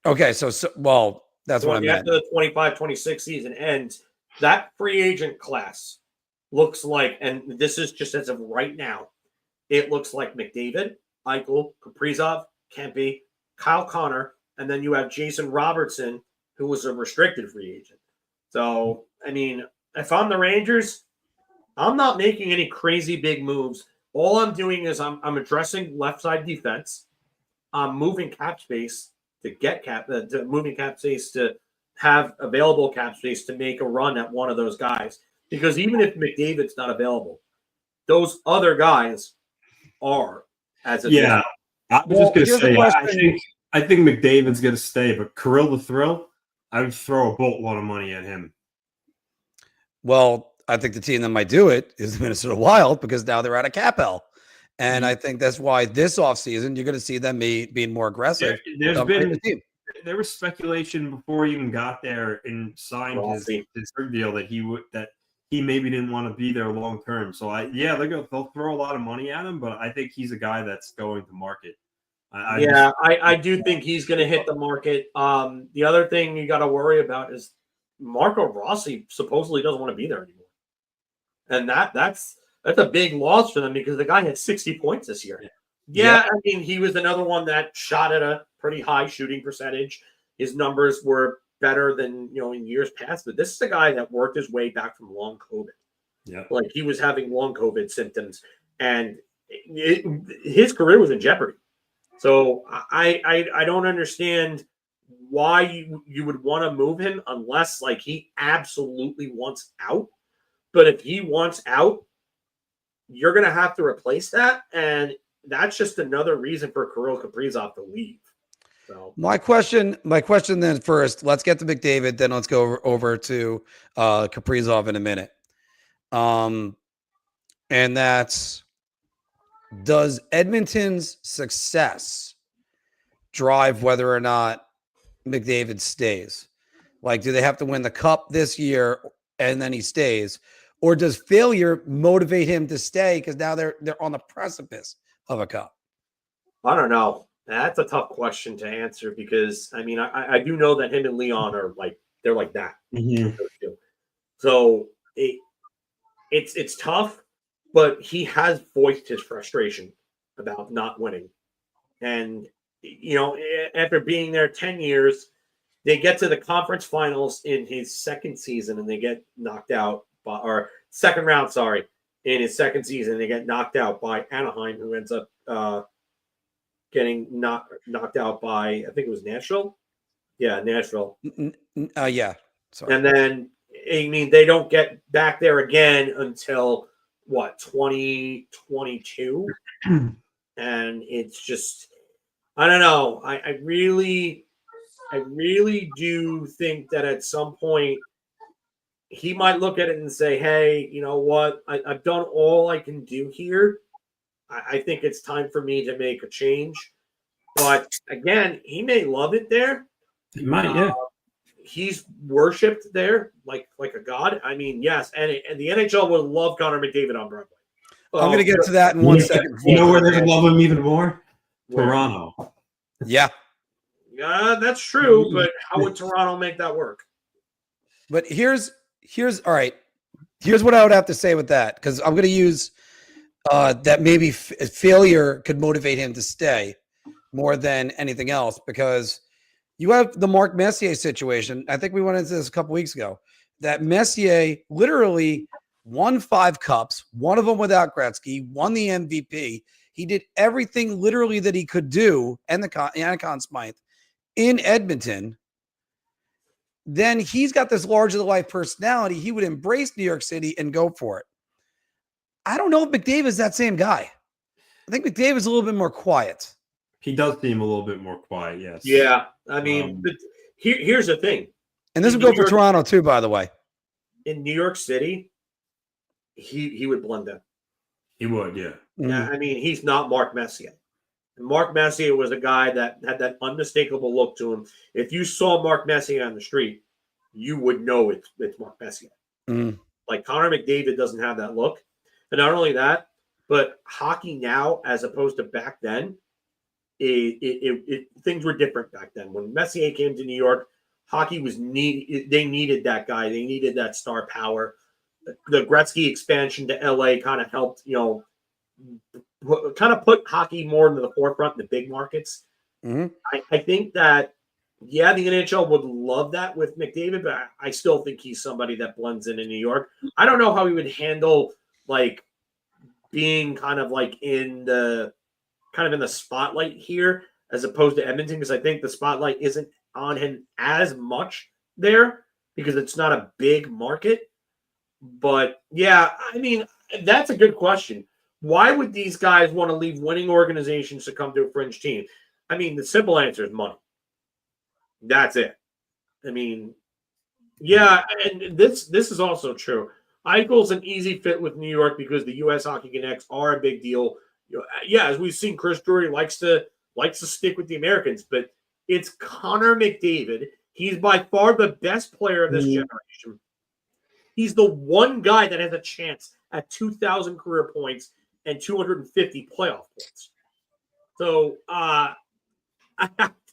Okay, so well, that's what I meant. After the 25-26 season ends, that free agent class looks like, and this is just as of right now, it looks like McDavid, Eichel, Kaprizov, Kempe, Kyle Connor, and then you have Jason Robertson, who was a restricted free agent. So, I mean, if I'm the Rangers, I'm not making any crazy big moves. All I'm doing is I'm addressing left side defense. I'm moving cap space to moving cap space to have available cap space to make a run at one of those guys. Because even if McDavid's not available, those other guys are as a yeah. I was just going to say, I think McDavid's going to stay, but Kirill the Thrill, I would throw a boatload of money at him. Well, I think the team that might do it is the Minnesota Wild because now they're out of cap hell. And I think that's why this offseason you're going to see them being more aggressive. There was speculation before he even got there and signed his deal that he maybe didn't want to be there long term. So they'll throw a lot of money at him, but I think he's a guy that's going to market. I do think he's going to hit the market. The other thing you got to worry about is Marco Rossi supposedly doesn't want to be there anymore, and that's a big loss for them because the guy had 60 points this year. Yeah, I mean, he was another one that shot at a pretty high shooting percentage. His numbers were better than in years past, but this is a guy that worked his way back from long COVID. Yeah, like he was having long COVID symptoms, and his career was in jeopardy. So I don't understand why you would want to move him unless like he absolutely wants out. But if he wants out, you're going to have to replace that, and that's just another reason for Kirill Kaprizov to leave. So my question then first, let's get to McDavid, then let's go over to Kaprizov in a minute. And that's, does Edmonton's success drive whether or not McDavid stays? Like, do they have to win the cup this year and then he stays? Or does failure motivate him to stay because now they're on the precipice of a cup? I don't know. That's a tough question to answer because I mean I do know that him and Leon are like they're like that. Mhm. So it's tough, but he has voiced his frustration about not winning. And after being there 10 years, they get to the conference finals in his second season and they get knocked out by or second round, sorry, in his second season, they get knocked out by Anaheim, who ends up getting knocked out by I think it was Nashville. Yeah, Nashville. Yeah. Sorry. And then I mean they don't get back there again until what 2022, and it's just I don't know. I really do think that at some point he might look at it and say, "Hey, you know what? I've done all I can do here. I think it's time for me to make a change." But again, he may love it there. He might, yeah. He's worshipped there like a god. I mean, yes, and the NHL would love Connor McDavid on Broadway. I'm going to get to that in 1 second. You know where they would love him even more? Toronto. Yeah. Yeah, that's true. But how would Toronto make that work? But here's all right. Here's what I would have to say with that, because I'm going to use that maybe failure could motivate him to stay more than anything else, because you have the Mark Messier situation. I think we went into this a couple weeks ago, that Messier literally won 5 cups, one of them without Gretzky, won the MVP. He did everything literally that he could do, and the Conn Smythe in Edmonton. Then he's got this larger-than-life personality. He would embrace New York City and go for it. I don't know if McDavid is that same guy. I think McDavid is a little bit more quiet. He does seem a little bit more quiet, yes. Yeah, I mean, but here's the thing. And this would go for Toronto too, by the way. In New York City, he would blend in. He would, yeah. Yeah, I mean, he's not Mark Messier. And Mark Messier was a guy that had that unmistakable look to him. If you saw Mark Messier on the street, you would know it's Mark Messier. Like Connor McDavid doesn't have that look. And not only that, but hockey now, as opposed to back then, things were different back then. When Messier came to New York, hockey was they needed that guy. They needed that star power. The Gretzky expansion to LA kind of helped, kind of put hockey more into the forefront in the big markets. I think that, yeah, the NHL would love that with McDavid, but I still think he's somebody that blends in New York. I don't know how he would handle like being kind of in the spotlight here as opposed to Edmonton, because I think the spotlight isn't on him as much there because it's not a big market. But yeah, I mean, that's a good question. Why would these guys want to leave winning organizations to come to a fringe team? I mean, the simple answer is money. That's it. I mean, yeah, and this is also true. Eichel's an easy fit with New York because the U.S. Hockey Connects are a big deal. Yeah, as we've seen, Chris Drury likes to stick with the Americans, but it's Connor McDavid. He's by far the best player of this generation. He's the one guy that has a chance at 2,000 career points and 250 playoff points. So I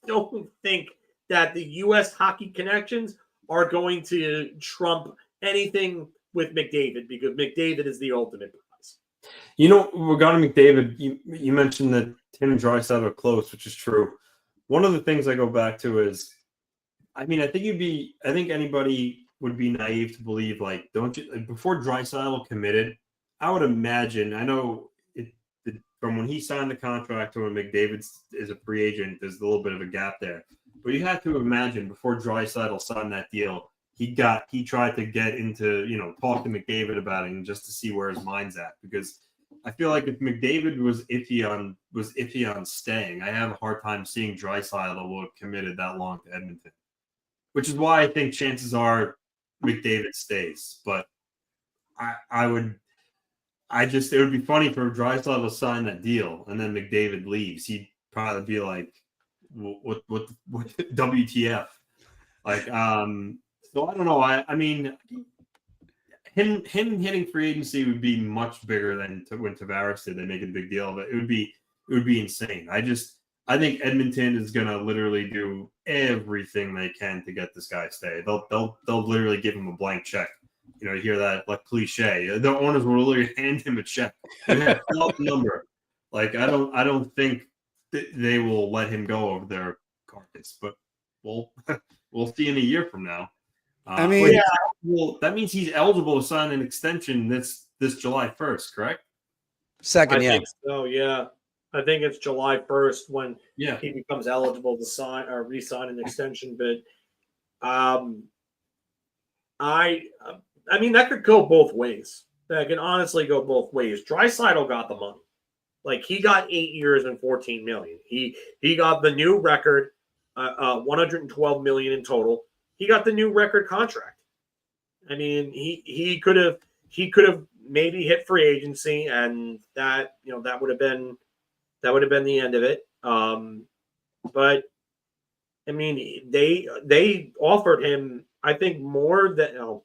don't think that the U.S. Hockey Connections are going to trump anything with McDavid, because McDavid is the ultimate prize. Regarding McDavid, you mentioned that him and Draisaitl are close, which is true. One of the things I go back to is, I mean, I think anybody would be naive to believe, before Draisaitl committed, I would imagine, I know from when he signed the contract to when McDavid is a free agent, there's a little bit of a gap there. But you have to imagine before Draisaitl signed that deal, he tried to get into, talk to McDavid about it and just to see where his mind's at. Because I feel like if McDavid was iffy on staying, I have a hard time seeing Draisaitl would have committed that long to Edmonton. Which is why I think chances are McDavid stays. But it would be funny for Draisaitl to sign that deal and then McDavid leaves. He'd probably be like, what WTF? So I don't know. I mean, him hitting free agency would be much bigger than when Tavares did. They make a big deal of it. It would be insane. I think Edmonton is going to literally do everything they can to get this guy to stay. They'll literally give him a blank check. You know, you hear that like cliche. The owners will literally hand him a check. They have a number. Like I don't think they will let him go over their carcass, but we'll see in a year from now. I mean, that means he's eligible to sign an extension this July 1st, correct? Second, I think so, yeah. I think it's July 1st when he becomes eligible to sign or re-sign an extension. But I mean, that could go both ways. That can honestly go both ways. Draisaitl got the money. Like, he got 8 years and $14 million. He got the new record, $112 million in total. He got the new record contract. I mean, he could have maybe hit free agency, and that would have been the end of it. But I mean, they offered him, I think, more than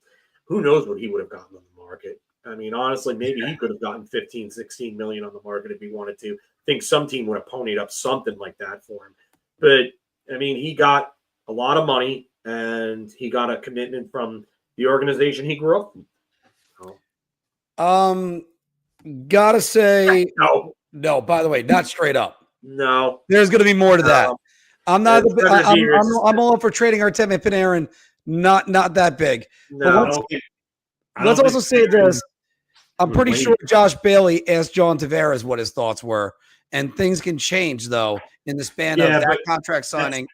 who knows what he would have gotten on the market. I mean, honestly, maybe he could have gotten 15, 16 million on the market if he wanted to. I think some team would have ponied up something like that for him. But I mean, he got a lot of money, and he got a commitment from the organization he grew up from. Gotta say no. By the way, not straight up. No, there's going to be more to that. I'm not. I'm all for trading Artemi Panarin. Not that big. No. Let's also say this. I'm pretty sure Josh Bailey asked John Tavares what his thoughts were, and things can change though in the span of that contract signing.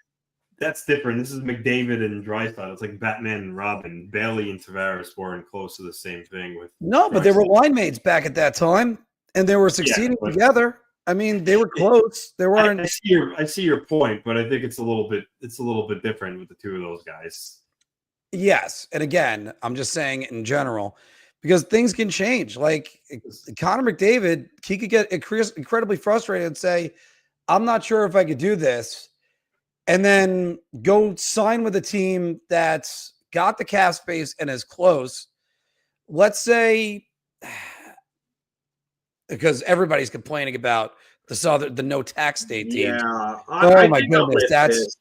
That's different. This is McDavid and Draisaitl. It's like Batman and Robin. Bailey and Tavares weren't close to the same thing. But they were line mates back at that time, and they were succeeding together. I mean, they were close. They weren't. I see your point, but I think it's a little bit different with the two of those guys. Yes, and again, I'm just saying in general because things can change. Like Connor McDavid, he could get incredibly frustrated and say, "I'm not sure if I could do this." And then go sign with a team that's got the cap space and is close. Let's say, because everybody's complaining about the no tax state teams. Yeah. Oh my goodness, that's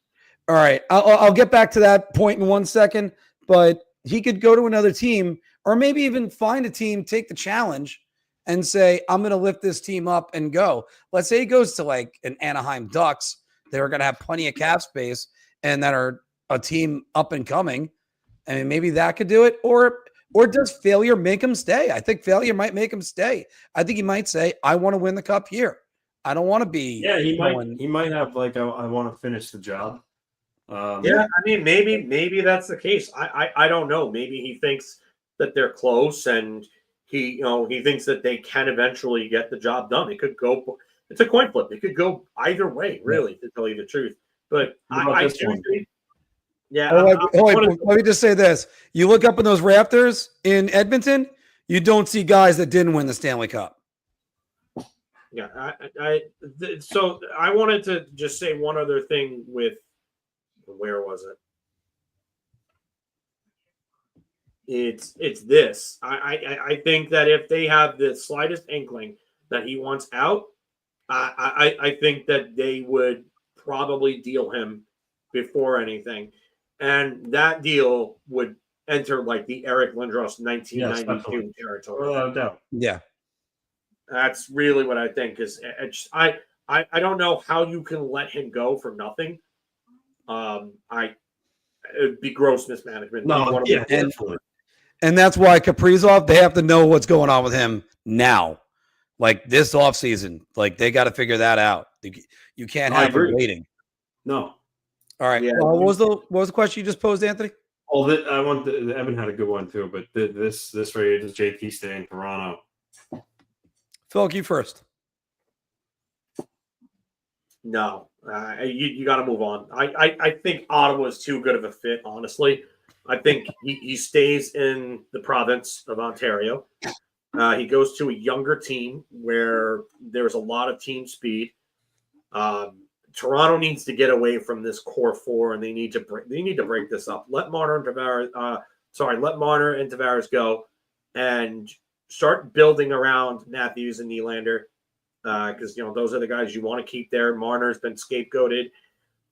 all right. I'll get back to that point in 1 second. But he could go to another team, or maybe even find a team, take the challenge, and say, "I'm going to lift this team up and go." Let's say he goes to like an Anaheim Ducks. They're going to have plenty of cap space and that are a team up and coming. I mean, maybe that could do it. Or does failure make him stay? I think failure might make him stay. I think he might say, "I want to win the cup here. I don't want to be." Yeah, he might have like, I want to finish the job. I mean, maybe that's the case. I don't know. Maybe he thinks that they're close, and he thinks that they can eventually get the job done. It could go. It's a coin flip. It could go either way, really, to tell you the truth. But I do think, let me just say this. You look up in those Raptors in Edmonton, you don't see guys that didn't win the Stanley Cup. Yeah. So I wanted to just say one other thing with, where was it? It's this. I think that if they have the slightest inkling that he wants out, I think that they would probably deal him before anything. And that deal would enter like the Eric Lindros 1992 territory. Without doubt. Yeah. That's really what I think is. I don't know how you can let him go for nothing. It'd be gross mismanagement. And that's why Kaprizov, they have to know what's going on with him now. Like this offseason, like they got to figure that out. You can't have him waiting. No. All right. Yeah. What was the question you just posed, Anthony? Oh, Evan had a good one too, but this right here is JT stay in Toronto. Phil, you first. No, you got to move on. I think Ottawa is too good of a fit, honestly. I think he stays in the province of Ontario. He goes to a younger team where there's a lot of team speed. Toronto needs to get away from this core four, and they need to break this up. Let Marner and Tavares go, and start building around Matthews and Nylander, because those are the guys you want to keep there. Marner's been scapegoated.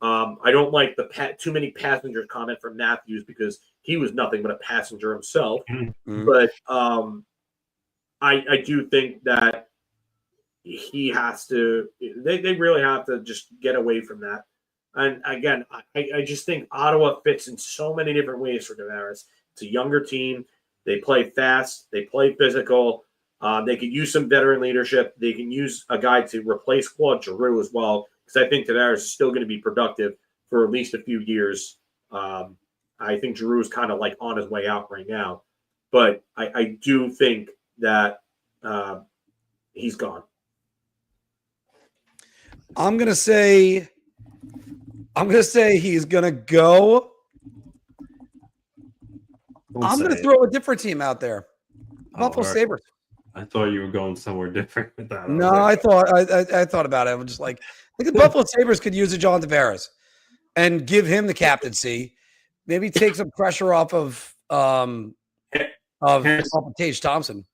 I don't like the too many passengers comment from Matthews because he was nothing but a passenger himself. Mm-hmm. But I do think that he has to. They really have to just get away from that. And again, I just think Ottawa fits in so many different ways for Tavares. It's a younger team. They play fast. They play physical. They could use some veteran leadership. They can use a guy to replace Claude Giroux as well, because I think Tavares is still going to be productive for at least a few years. I think Giroux is kind of like on his way out right now. But I do think that he's gone. I'm gonna say he's gonna go. I'm gonna throw a different team out there. Buffalo Sabres. I thought you were going somewhere different with that. No, I thought about it. I was just like, I think the Buffalo Sabres could use a John Tavares and give him the captaincy. Maybe take some pressure off of Tage Thompson.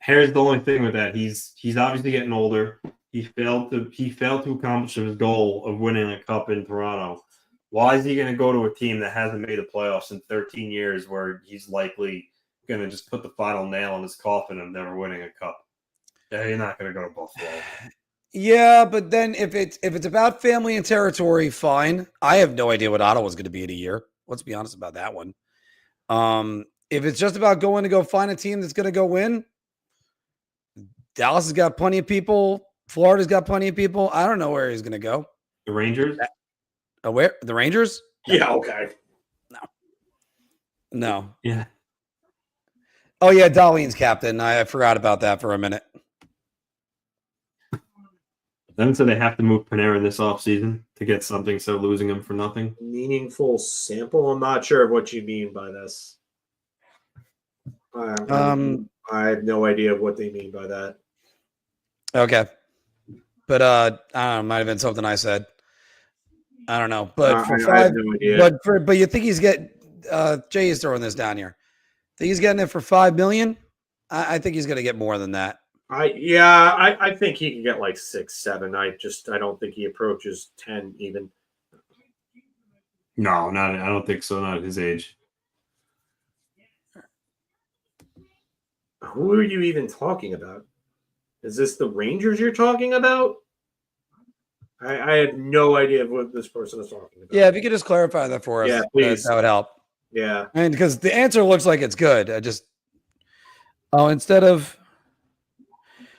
Here's the only thing with that. He's obviously getting older. He failed to accomplish his goal of winning a cup in Toronto. Why is he going to go to a team that hasn't made the playoffs in 13 years, where he's likely going to just put the final nail in his coffin of never winning a cup? Yeah, you're not going to go to Buffalo. Yeah, but then if it's about family and territory, fine. I have no idea what Ottawa's going to be in a year. Let's be honest about that one. If it's just about going to go find a team that's going to go win, Dallas has got plenty of people. Florida's got plenty of people. I don't know where he's going to go. The Rangers? Where? The Rangers? Yeah, okay. No. Yeah. Oh, yeah, Darlene's captain. I forgot about that for a minute. Then so they have to move Panarin this offseason to get something, so losing him for nothing. Meaningful sample? I'm not sure of what you mean by this. I have no idea what they mean by that. Okay. But I don't know, might have been something I said. I don't know. But for I have no idea. But you think he's getting Jay is throwing this down here. Think he's getting it for $5 million? I think he's gonna get more than that. I think he can get like 6, 7. I don't think he approaches 10 even. No, not. I don't think so. Not at his age. Who are you even talking about? Is this the Rangers you're talking about? I have no idea what this person is talking about. Yeah, if you could just clarify that for us, yeah, please. That would help. Yeah, and because the answer looks like it's good. Instead of.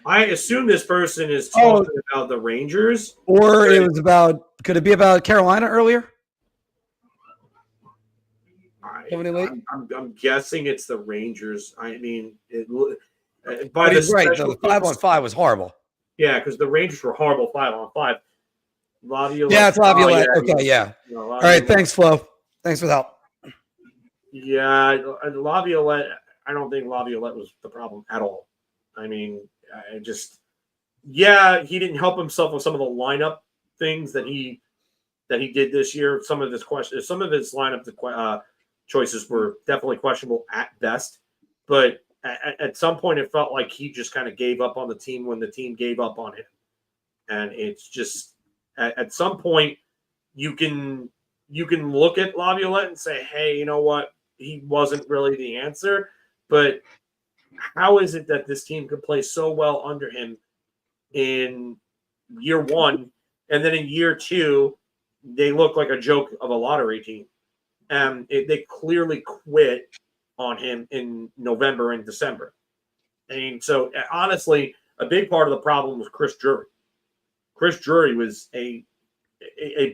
I assume this person is talking about the Rangers. Or it was about, could it be about Carolina earlier? I'm guessing it's the Rangers. I mean, but he's right. The 5-on-5 was horrible. Yeah, because the Rangers were horrible 5-on-5. Laviolette. Yeah, it's Laviolette. Okay, yeah. All right, thanks, Flo. Thanks for the help. Yeah, Laviolette, I don't think Laviolette was the problem at all. I mean, he didn't help himself with some of the lineup things that he did this year. Some of his lineup choices were definitely questionable at best. But at some point, it felt like he just kind of gave up on the team when the team gave up on him. And it's just at some point you can look at Laviolette and say, hey, you know what? He wasn't really the answer. But how is it that this team could play so well under him in year one, and then in year two, they look like a joke of a lottery team? And they clearly quit on him in November and December. I mean, so honestly, a big part of the problem was Chris Drury. Chris Drury was a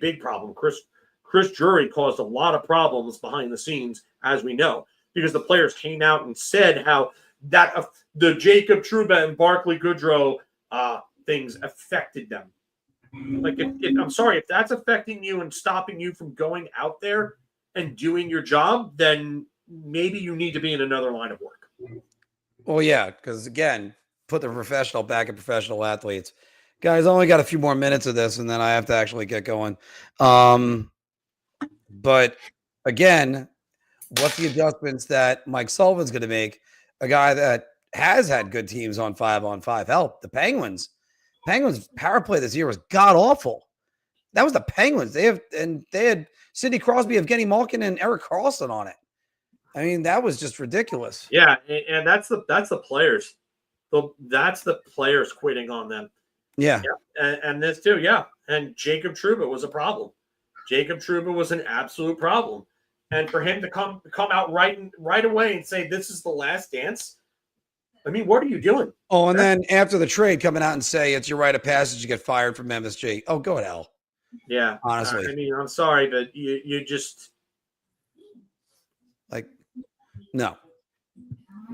big problem. Chris Drury caused a lot of problems behind the scenes, as we know, because the players came out and said how that the Jacob Trouba and Barclay Goodrow things affected them. Like, if I'm sorry, if that's affecting you and stopping you from going out there and doing your job, then maybe you need to be in another line of work. Well, yeah, because again, put the professional back in professional athletes. Guys, I only got a few more minutes of this, and then I have to actually get going. But again, what's the adjustments that Mike Sullivan's going to make? A guy that has had good teams on 5-on-5. Help, the Penguins Penguins power play this year was god awful. That was the Penguins. They had Sidney Crosby, Evgeny Malkin, and Erik Karlsson on it. I mean, that was just ridiculous. Yeah, and that's the players. That's the players quitting on them. Yeah. And this too, yeah. And Jacob Trouba was a problem. Jacob Trouba was an absolute problem. And for him to come out right away and say this is the last dance, I mean, what are you doing? Oh, and then after the trade, coming out and say it's your rite of passage to get fired from MSG. Oh, go to hell. Yeah, honestly. I mean, I'm sorry, but you just like no.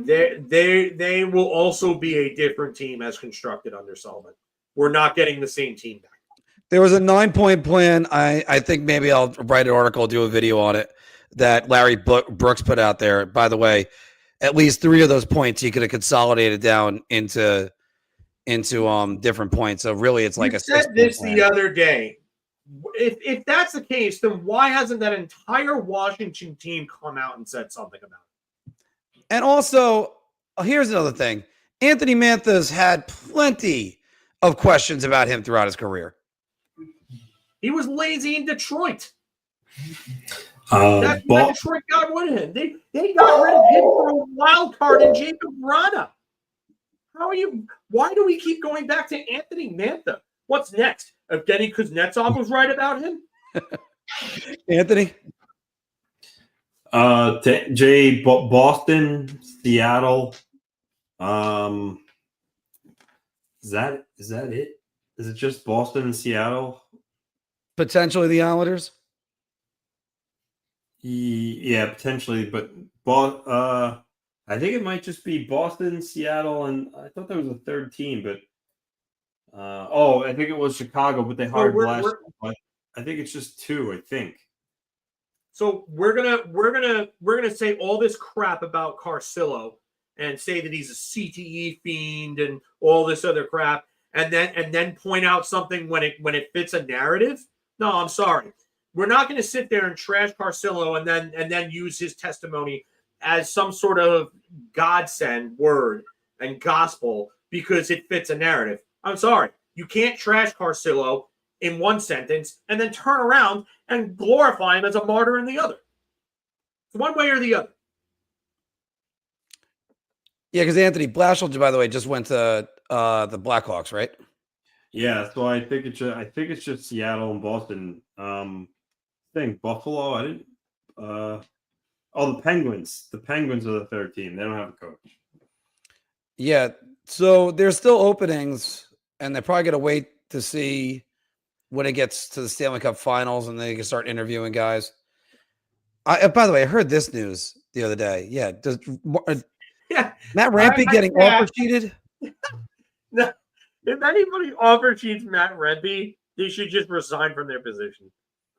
They will also be a different team as constructed under Sullivan. We're not getting the same team back. There was a 9-point plan. I think maybe I'll write an article, do a video on it that Larry Brooks put out there. By the way, at least 3 of those points he could have consolidated down into different points. So really, it's like you a said this plan. The other day. If that's the case, then why hasn't that entire Washington team come out and said something about it? And also, here's another thing. Anthony Mantha's had plenty of questions about him throughout his career. He was lazy in Detroit. That's why Detroit got rid of him. They got rid of him for a wild card in Jacob Vrana. Why do we keep going back to Anthony Mantha? What's next? Evgeny Kuznetsov was right about him. Anthony? Jay, Boston, Seattle. Is that it? Is it just Boston and Seattle? Potentially the Islanders? Yeah, potentially. But I think it might just be Boston, Seattle, and I thought there was a third team, but I think it was Chicago, but they hired last. But I think it's just 2. I think. So we're gonna say all this crap about Carcillo and say that he's a CTE fiend and all this other crap, and then point out something when it fits a narrative. No, I'm sorry. We're not going to sit there and trash Carcillo and then use his testimony as some sort of godsend word and gospel because it fits a narrative. I'm sorry. You can't trash Carcillo in one sentence and then turn around and glorify him as a martyr in the other. It's one way or the other. Yeah, because Anthony Blashill, by the way, just went to the Blackhawks, right? Yeah, so I think it's just Seattle and Boston. I think Buffalo. I didn't. The Penguins. The Penguins are the third team. They don't have a coach. Yeah, so there's still openings, and they're probably going to wait to see when it gets to the Stanley Cup Finals, and they can start interviewing guys. By the way, I heard this news the other day. Yeah, Matt Rampy getting offer sheeted? No, if anybody offer sheets Matt Rampy, they should just resign from their position.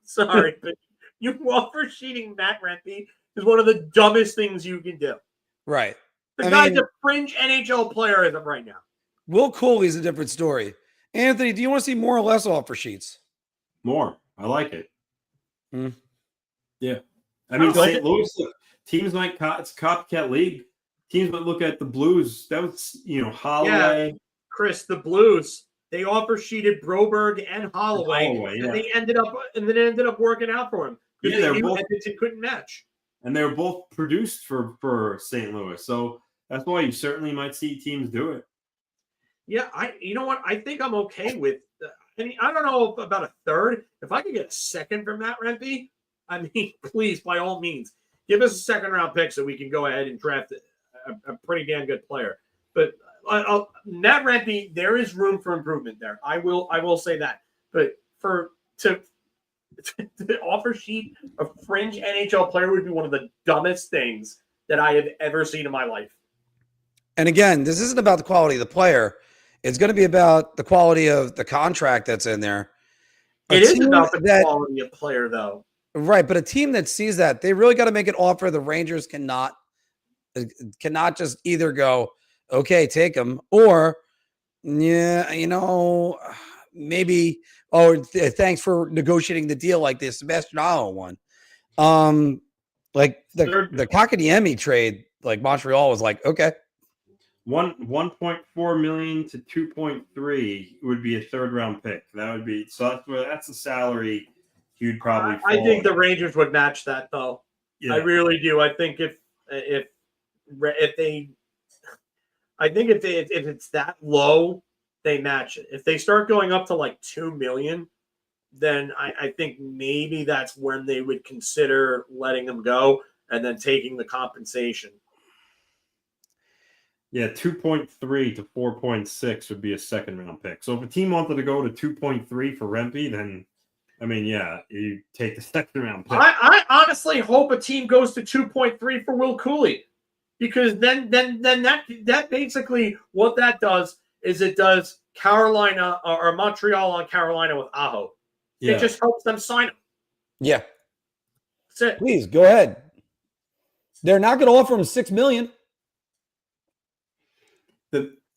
Sorry, but you offer sheeting Matt Rampy is one of the dumbest things you can do. Right. The guy's a fringe NHL player as of right now. Will Cooley's a different story. Anthony, do you want to see more or less offer sheets? More. I like it. Yeah. I mean, St. Louis, teams might, it's a copycat league. Teams might look at the Blues. That was, Holloway. Yeah, Chris, the Blues, they offer sheeted Broberg and Holloway. Yeah. And they ended up working out for him. Yeah, they both couldn't match. And they were both produced for St. Louis. So that's why you certainly might see teams do it. Yeah, you know what? I think I'm okay with. I don't know about a third. If I could get a second from Matt Rampy, I mean, please, by all means, give us a second-round pick so we can go ahead and draft a pretty damn good player. But Matt Rampy, there is room for improvement there. I will say that. But to offer sheet a fringe NHL player would be one of the dumbest things that I have ever seen in my life. And again, this isn't about the quality of the player. It's going to be about the quality of the contract that's in there. It is about the quality of player, though. Right, but a team that sees that, they really got to make an offer. The Rangers cannot just either go, okay, take him, or, yeah, maybe, thanks for negotiating the deal like the Sebastian Aho one. Like the Kotkaniemi trade, like Montreal was like, okay. 1.4 million to 2.3 would be a third round pick. That would be that's the salary you'd probably fall I think the in. Rangers would match that though. Yeah. I really do. I think if it's that low, they match it. If they start going up to like 2 million, then I think maybe that's when they would consider letting him go and then taking the compensation. Yeah, 2.3 to 4.6 would be a second round pick. So if a team wanted to go to 2.3 for Rempe, then I mean, yeah, you take the second round pick. I honestly hope a team goes to 2.3 for Will Cooley, because then that basically what that does is it does Carolina or Montreal on Carolina with Aho. Yeah. It just helps them sign him. Yeah. That's it. Please go ahead. They're not going to offer him $6 million.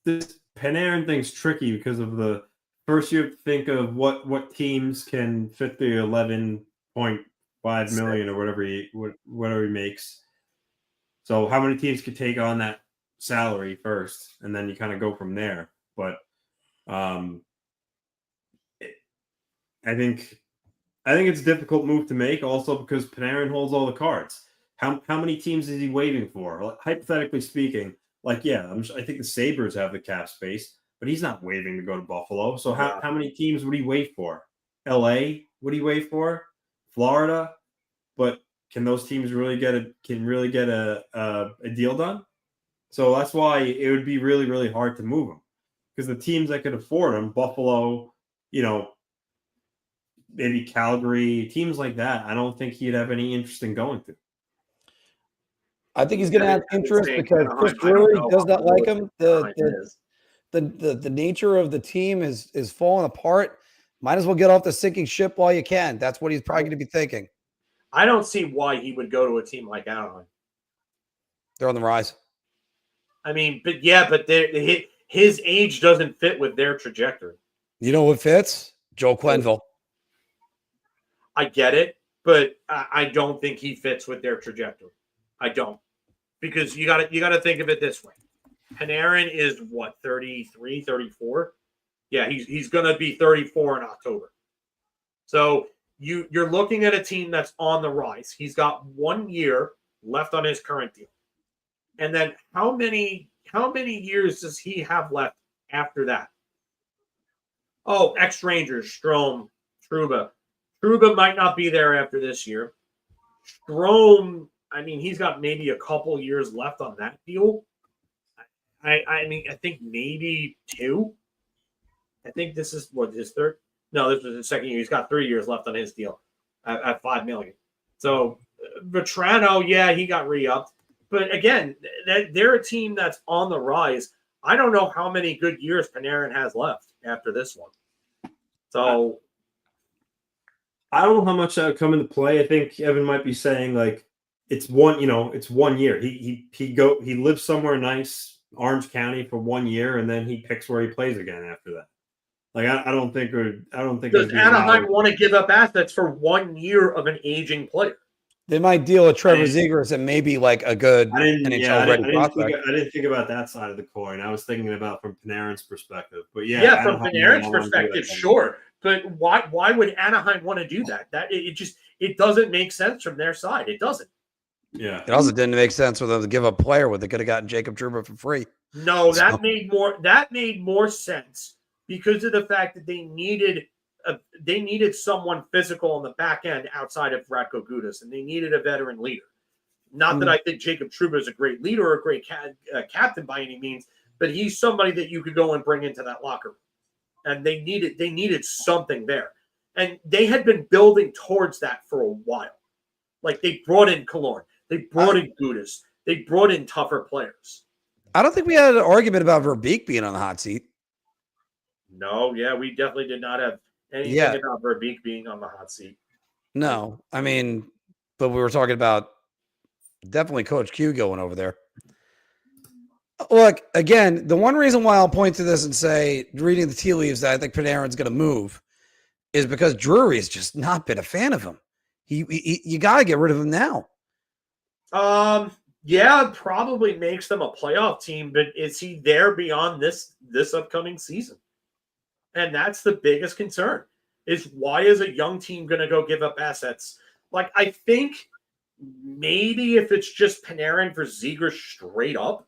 This Panarin thing's tricky because of the first you have to think of what teams can fit the 11.5 million or whatever he makes. So how many teams could take on that salary first, and then you kind of go from there. But I think it's a difficult move to make, also because Panarin holds all the cards. How many teams is he waiting for? Hypothetically speaking, I think the Sabres have the cap space, but he's not waiting to go to Buffalo. So how many teams would he wait for? LA would he wait for? Florida? But can those teams really get a deal done? So that's why it would be really, really hard to move him, because the teams that could afford him, Buffalo, maybe Calgary, teams like that, I don't think he'd have any interest in going to. I think he's going to have interest because Chris Drury does not like him. The nature of the team is falling apart. Might as well get off the sinking ship while you can. That's what he's probably going to be thinking. I don't see why he would go to a team like Anaheim. They're on the rise. I mean, but his age doesn't fit with their trajectory. You know what fits? Joel Quenneville. I get it, but I don't think he fits with their trajectory. I don't, because you got to think of it this way. Panarin is what, 33, 34? Yeah, he's going to be 34 in October. So you're looking at a team that's on the rise. He's got 1 year left on his current deal. And then how many years does he have left after that? Oh, ex-Rangers, Strome, Trouba. Trouba might not be there after this year. Strome, I mean, he's got maybe a couple years left on that deal. I mean, I think maybe 2. I think this is his third. No, this was his second year. He's got 3 years left on his deal at $5 million. So Vetrano, yeah, he got re-upped. But again, they're a team that's on the rise. I don't know how many good years Panarin has left after this one. So I don't know how much that would come into play. I think Evan might be saying it's 1 year. He lives somewhere nice, Orange County, for 1 year, and then he picks where he plays again after that. I don't think. Does Anaheim want to give up assets for 1 year of an aging player? They might deal with Trevor Zegras and maybe a good NHL-ready prospect. I didn't think about that side of the coin. I was thinking about from Panarin's perspective. But from Panarin's perspective, sure. But why would Anaheim want to do that? It doesn't make sense from their side. It doesn't. Yeah. It also didn't make sense for them to give up a player when they could have gotten Jacob Trouba for free. No, that made more sense because of the fact that they needed someone physical on the back end outside of Radko Gudas, and they needed a veteran leader. Not that I think Jacob Trouba is a great leader or a great captain by any means, but he's somebody that you could go and bring into that locker room. And they needed something there. And they had been building towards that for a while. They brought in Killorn. They brought in Gudas. They brought in tougher players. I don't think we had an argument about Verbeek being on the hot seat. No, yeah, we definitely did not have anything about Verbeek being on the hot seat. No, I mean, but we were talking about definitely Coach Q going over there. Look, again, the one reason why I'll point to this and say, reading the tea leaves, that I think Panarin's going to move is because Drury has just not been a fan of him. You got to get rid of him now. Yeah, it probably makes them a playoff team, but is he there beyond this upcoming season? And that's the biggest concern is why is a young team going to go give up assets? Like, I think maybe if it's just Panarin for Ziegler straight up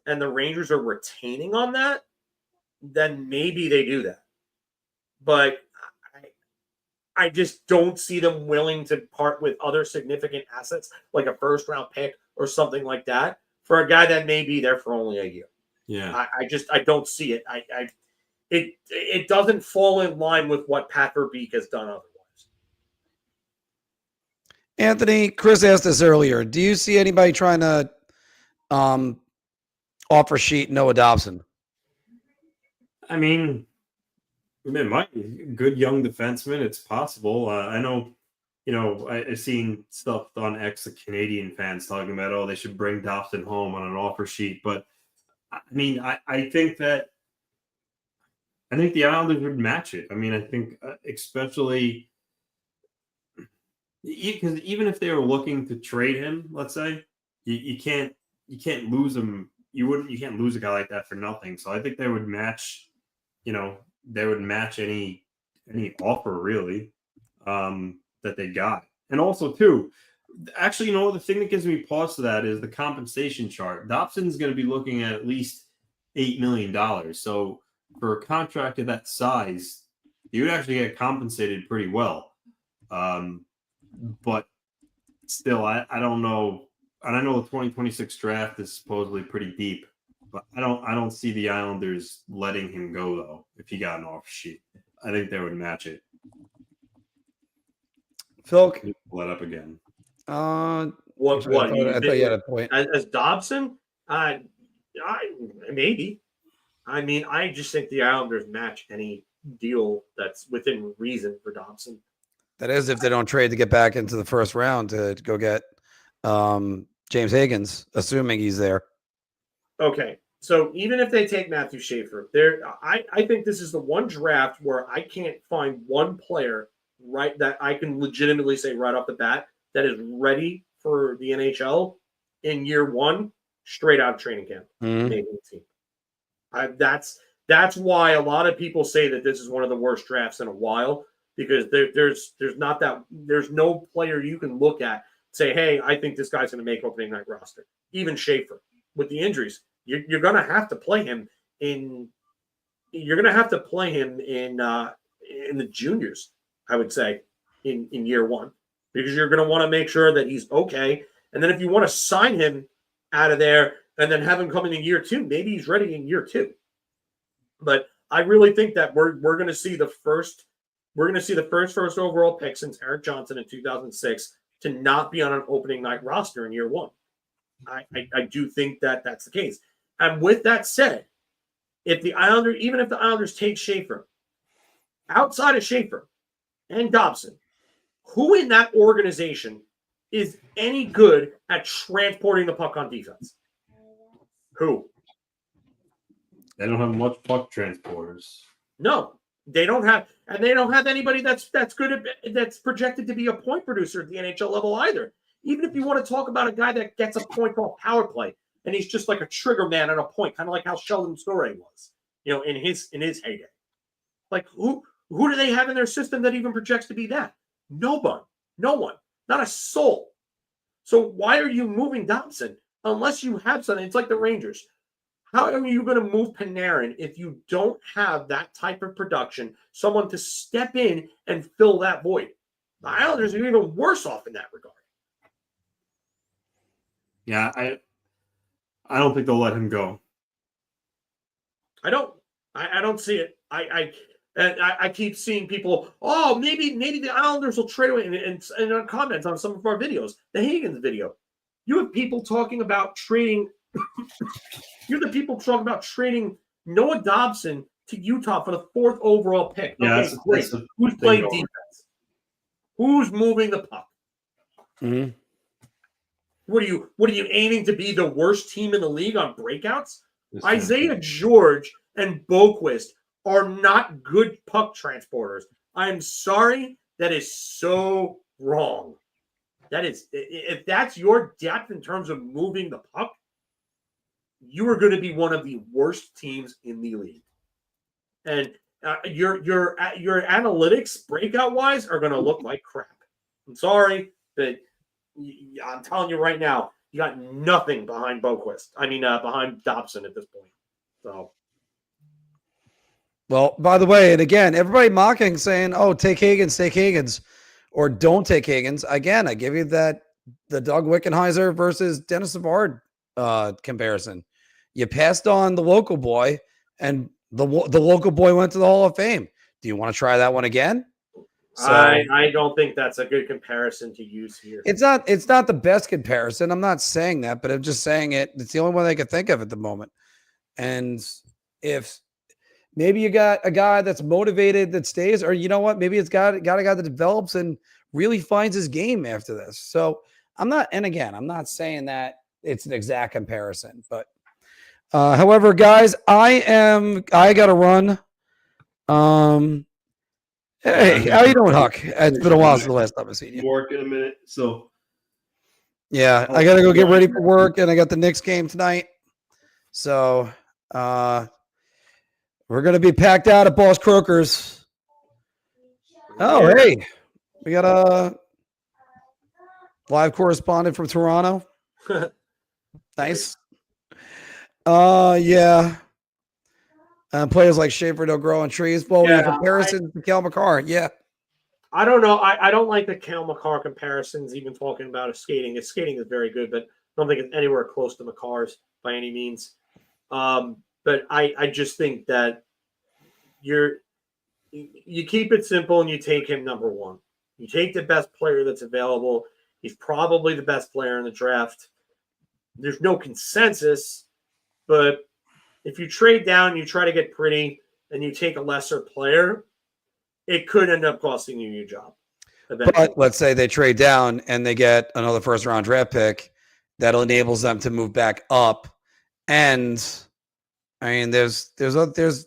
and the Rangers are retaining on that, then maybe they do that. But I just don't see them willing to part with other significant assets like a first round pick or something like that for a guy that may be there for only a year. Yeah. I don't see it. It doesn't fall in line with what Pat Verbeek has done otherwise. Anthony, Chris asked us earlier. Do you see anybody trying to offer sheet Noah Dobson? I mean, it might be good young defenseman. It's possible. I know, I've seen stuff on X, the Canadian fans talking about, oh, they should bring Dobson home on an offer sheet. But I mean, I think the Islanders would match it. I mean, I think especially because even if they were looking to trade him, let's say, you can't lose him. You can't lose a guy like that for nothing. So I think they would match. They would match any offer really that they got. And also too, actually, the thing that gives me pause to that is the compensation chart. Dobson's going to be looking at least $8 million. So for a contract of that size, you would actually get compensated pretty well. But still, I don't know. And I know the 2026 draft is supposedly pretty deep, but I don't see the Islanders letting him go though. If he got an offer sheet, I think they would match it. Phil, pull that up again. What? I thought you had a point. As Dobson, maybe. I mean, I just think the Islanders match any deal that's within reason for Dobson. That is, if they don't trade to get back into the first round to go get James Higgins, assuming he's there. Okay, so even if they take Matthew Schaefer, I think this is the one draft where I can't find one player right that I can legitimately say right off the bat that is ready for the NHL in year one, straight out of training camp, making the team. That's why a lot of people say that this is one of the worst drafts in a while, because there's no player you can look at say, hey, I think this guy's going to make opening night roster. Even Schaefer with the injuries, you're going to have to play him in. You're going to have to play him in the juniors, I would say, in year one, because you're going to want to make sure that he's okay. And then if you want to sign him out of there and then have him come in year two, maybe he's ready in year two. But I really think that we're going to see the first overall pick since Eric Johnson in 2006 to not be on an opening night roster in year one. I do think that that's the case. And with that said, even if the Islanders take Schaefer, outside of Schaefer and Dobson, who in that organization is any good at transporting the puck on defense? Who? They don't have much puck transporters. No, they don't have, and they don't have anybody that's good at, that's projected to be a point producer at the NHL level either. Even if you want to talk about a guy that gets a point off power play, and he's just like a trigger man at a point, kind of like how Sheldon Storey was, in his heyday. Like who do they have in their system that even projects to be that? No one, not a soul. So why are you moving Dobson unless you have something? It's like the Rangers. How are you going to move Panarin if you don't have that type of production, someone to step in and fill that void? The Islanders are even worse off in that regard. Yeah, I don't think they'll let him go. I don't see it. I keep seeing people, oh, maybe the Islanders will trade away, and on comments on some of our videos, the Higgins video. You have people talking about trading. You're the people talking about trading Noah Dobson to Utah for the 4th overall pick. Yeah, okay, great. Who's playing defense? Who's moving the puck? Mm-hmm. What are you aiming to be the worst team in the league on breakouts? Isaiah George and Boquist are not good puck transporters. I'm sorry, that is so wrong. That is, if that's your depth in terms of moving the puck, you are going to be one of the worst teams in the league. And your analytics breakout wise are going to look like crap. I'm sorry, but I'm telling you right now, you got nothing behind Boquist. Behind Dobson at this point. So, well, by the way, and again, everybody mocking, saying, "Oh, take Higgins," or don't take Higgins. Again, I give you the Doug Wickenheiser versus Dennis Savard comparison. You passed on the local boy, and the local boy went to the Hall of Fame. Do you want to try that one again? So, I don't think that's a good comparison to use here. It's not the best comparison. I'm not saying that, but I'm just saying it's the only one I could think of at the moment. And if maybe you got a guy that's motivated that stays, or you know what, maybe it's got a guy that develops and really finds his game after this. So I'm not saying that it's an exact comparison, but however, guys, I got to run. Hey, how you doing, Huck? It's been a while since the last time I've seen you. Work in a minute, so yeah, I got to go get ready for work, and I got the Knicks game tonight. So we're gonna be packed out at Boss Croker's. Oh, hey, we got a live correspondent from Toronto. Nice. Yeah. Players like Schaefer don't grow on trees. Well, in comparison to Cal McCarr, yeah. I don't know. I don't like the Cal McCarr comparisons, even talking about his skating. His skating is very good, but I don't think it's anywhere close to McCarr's by any means. But I just think that you keep it simple and you take him number one. You take the best player that's available. He's probably the best player in the draft. There's no consensus, but if you trade down, you try to get pretty, and you take a lesser player, it could end up costing you your job eventually. But let's say they trade down and they get another first-round draft pick that enables them to move back up. And I mean, there's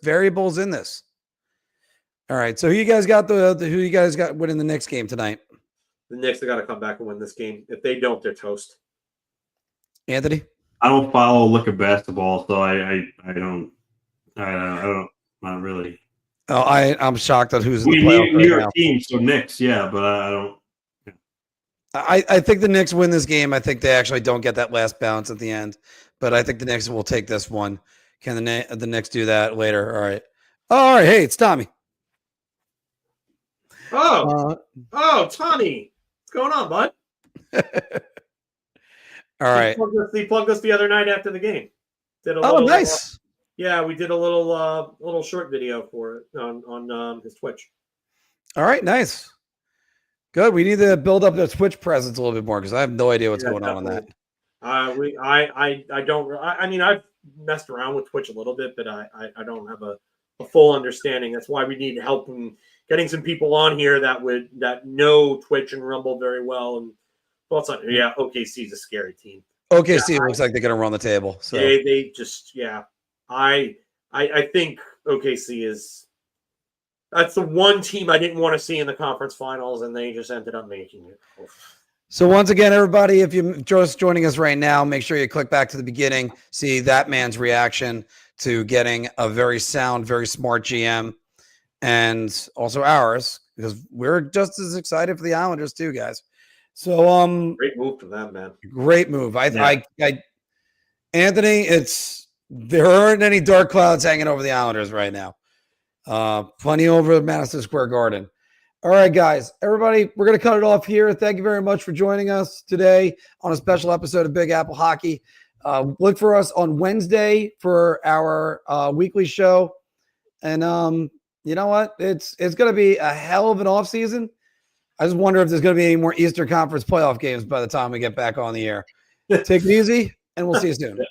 variables in this. All right, so who you guys got winning the Knicks game tonight? The Knicks have got to come back and win this game. If they don't, they're toast. Anthony? I don't follow look at basketball, so I don't not really. Oh, I'm shocked at who's in the We playoff New right York now. team, so Knicks, yeah, but I don't. I think the Knicks win this game. I think they actually don't get that last bounce at the end, but I think the Knicks will take this one. Can the Knicks do that later? All right. Hey, it's Tommy. Tommy, what's going on, bud? All right. He plugged us the other night after the game. Nice. Yeah, we did a little short video for it on his Twitch. All right, nice. Good. We need to build up the Twitch presence a little bit more because I have no idea what's going on that. I've messed around with Twitch a little bit, but I don't have a full understanding. That's why we need help in getting some people on here that know Twitch and Rumble very well. And OKC is a scary team. OKC looks like they're going to run the table. So they just I think OKC that's the one team I didn't want to see in the conference finals, and they just ended up making it. So once again, everybody, if you're just joining us right now, make sure you click back to the beginning, see that man's reaction to getting a very sound, very smart GM, and also ours, because we're just as excited for the Islanders too, guys. So great move for them, man. Great move. Anthony, there aren't any dark clouds hanging over the Islanders right now. Plenty over Madison Square Garden. All right, guys, everybody, we're going to cut it off here. Thank you very much for joining us today on a special episode of Big Apple Hockey. Look for us on Wednesday for our weekly show. And you know what? It's going to be a hell of an off season. I just wonder if there's going to be any more Eastern Conference playoff games by the time we get back on the air. Take it easy, and we'll see you soon.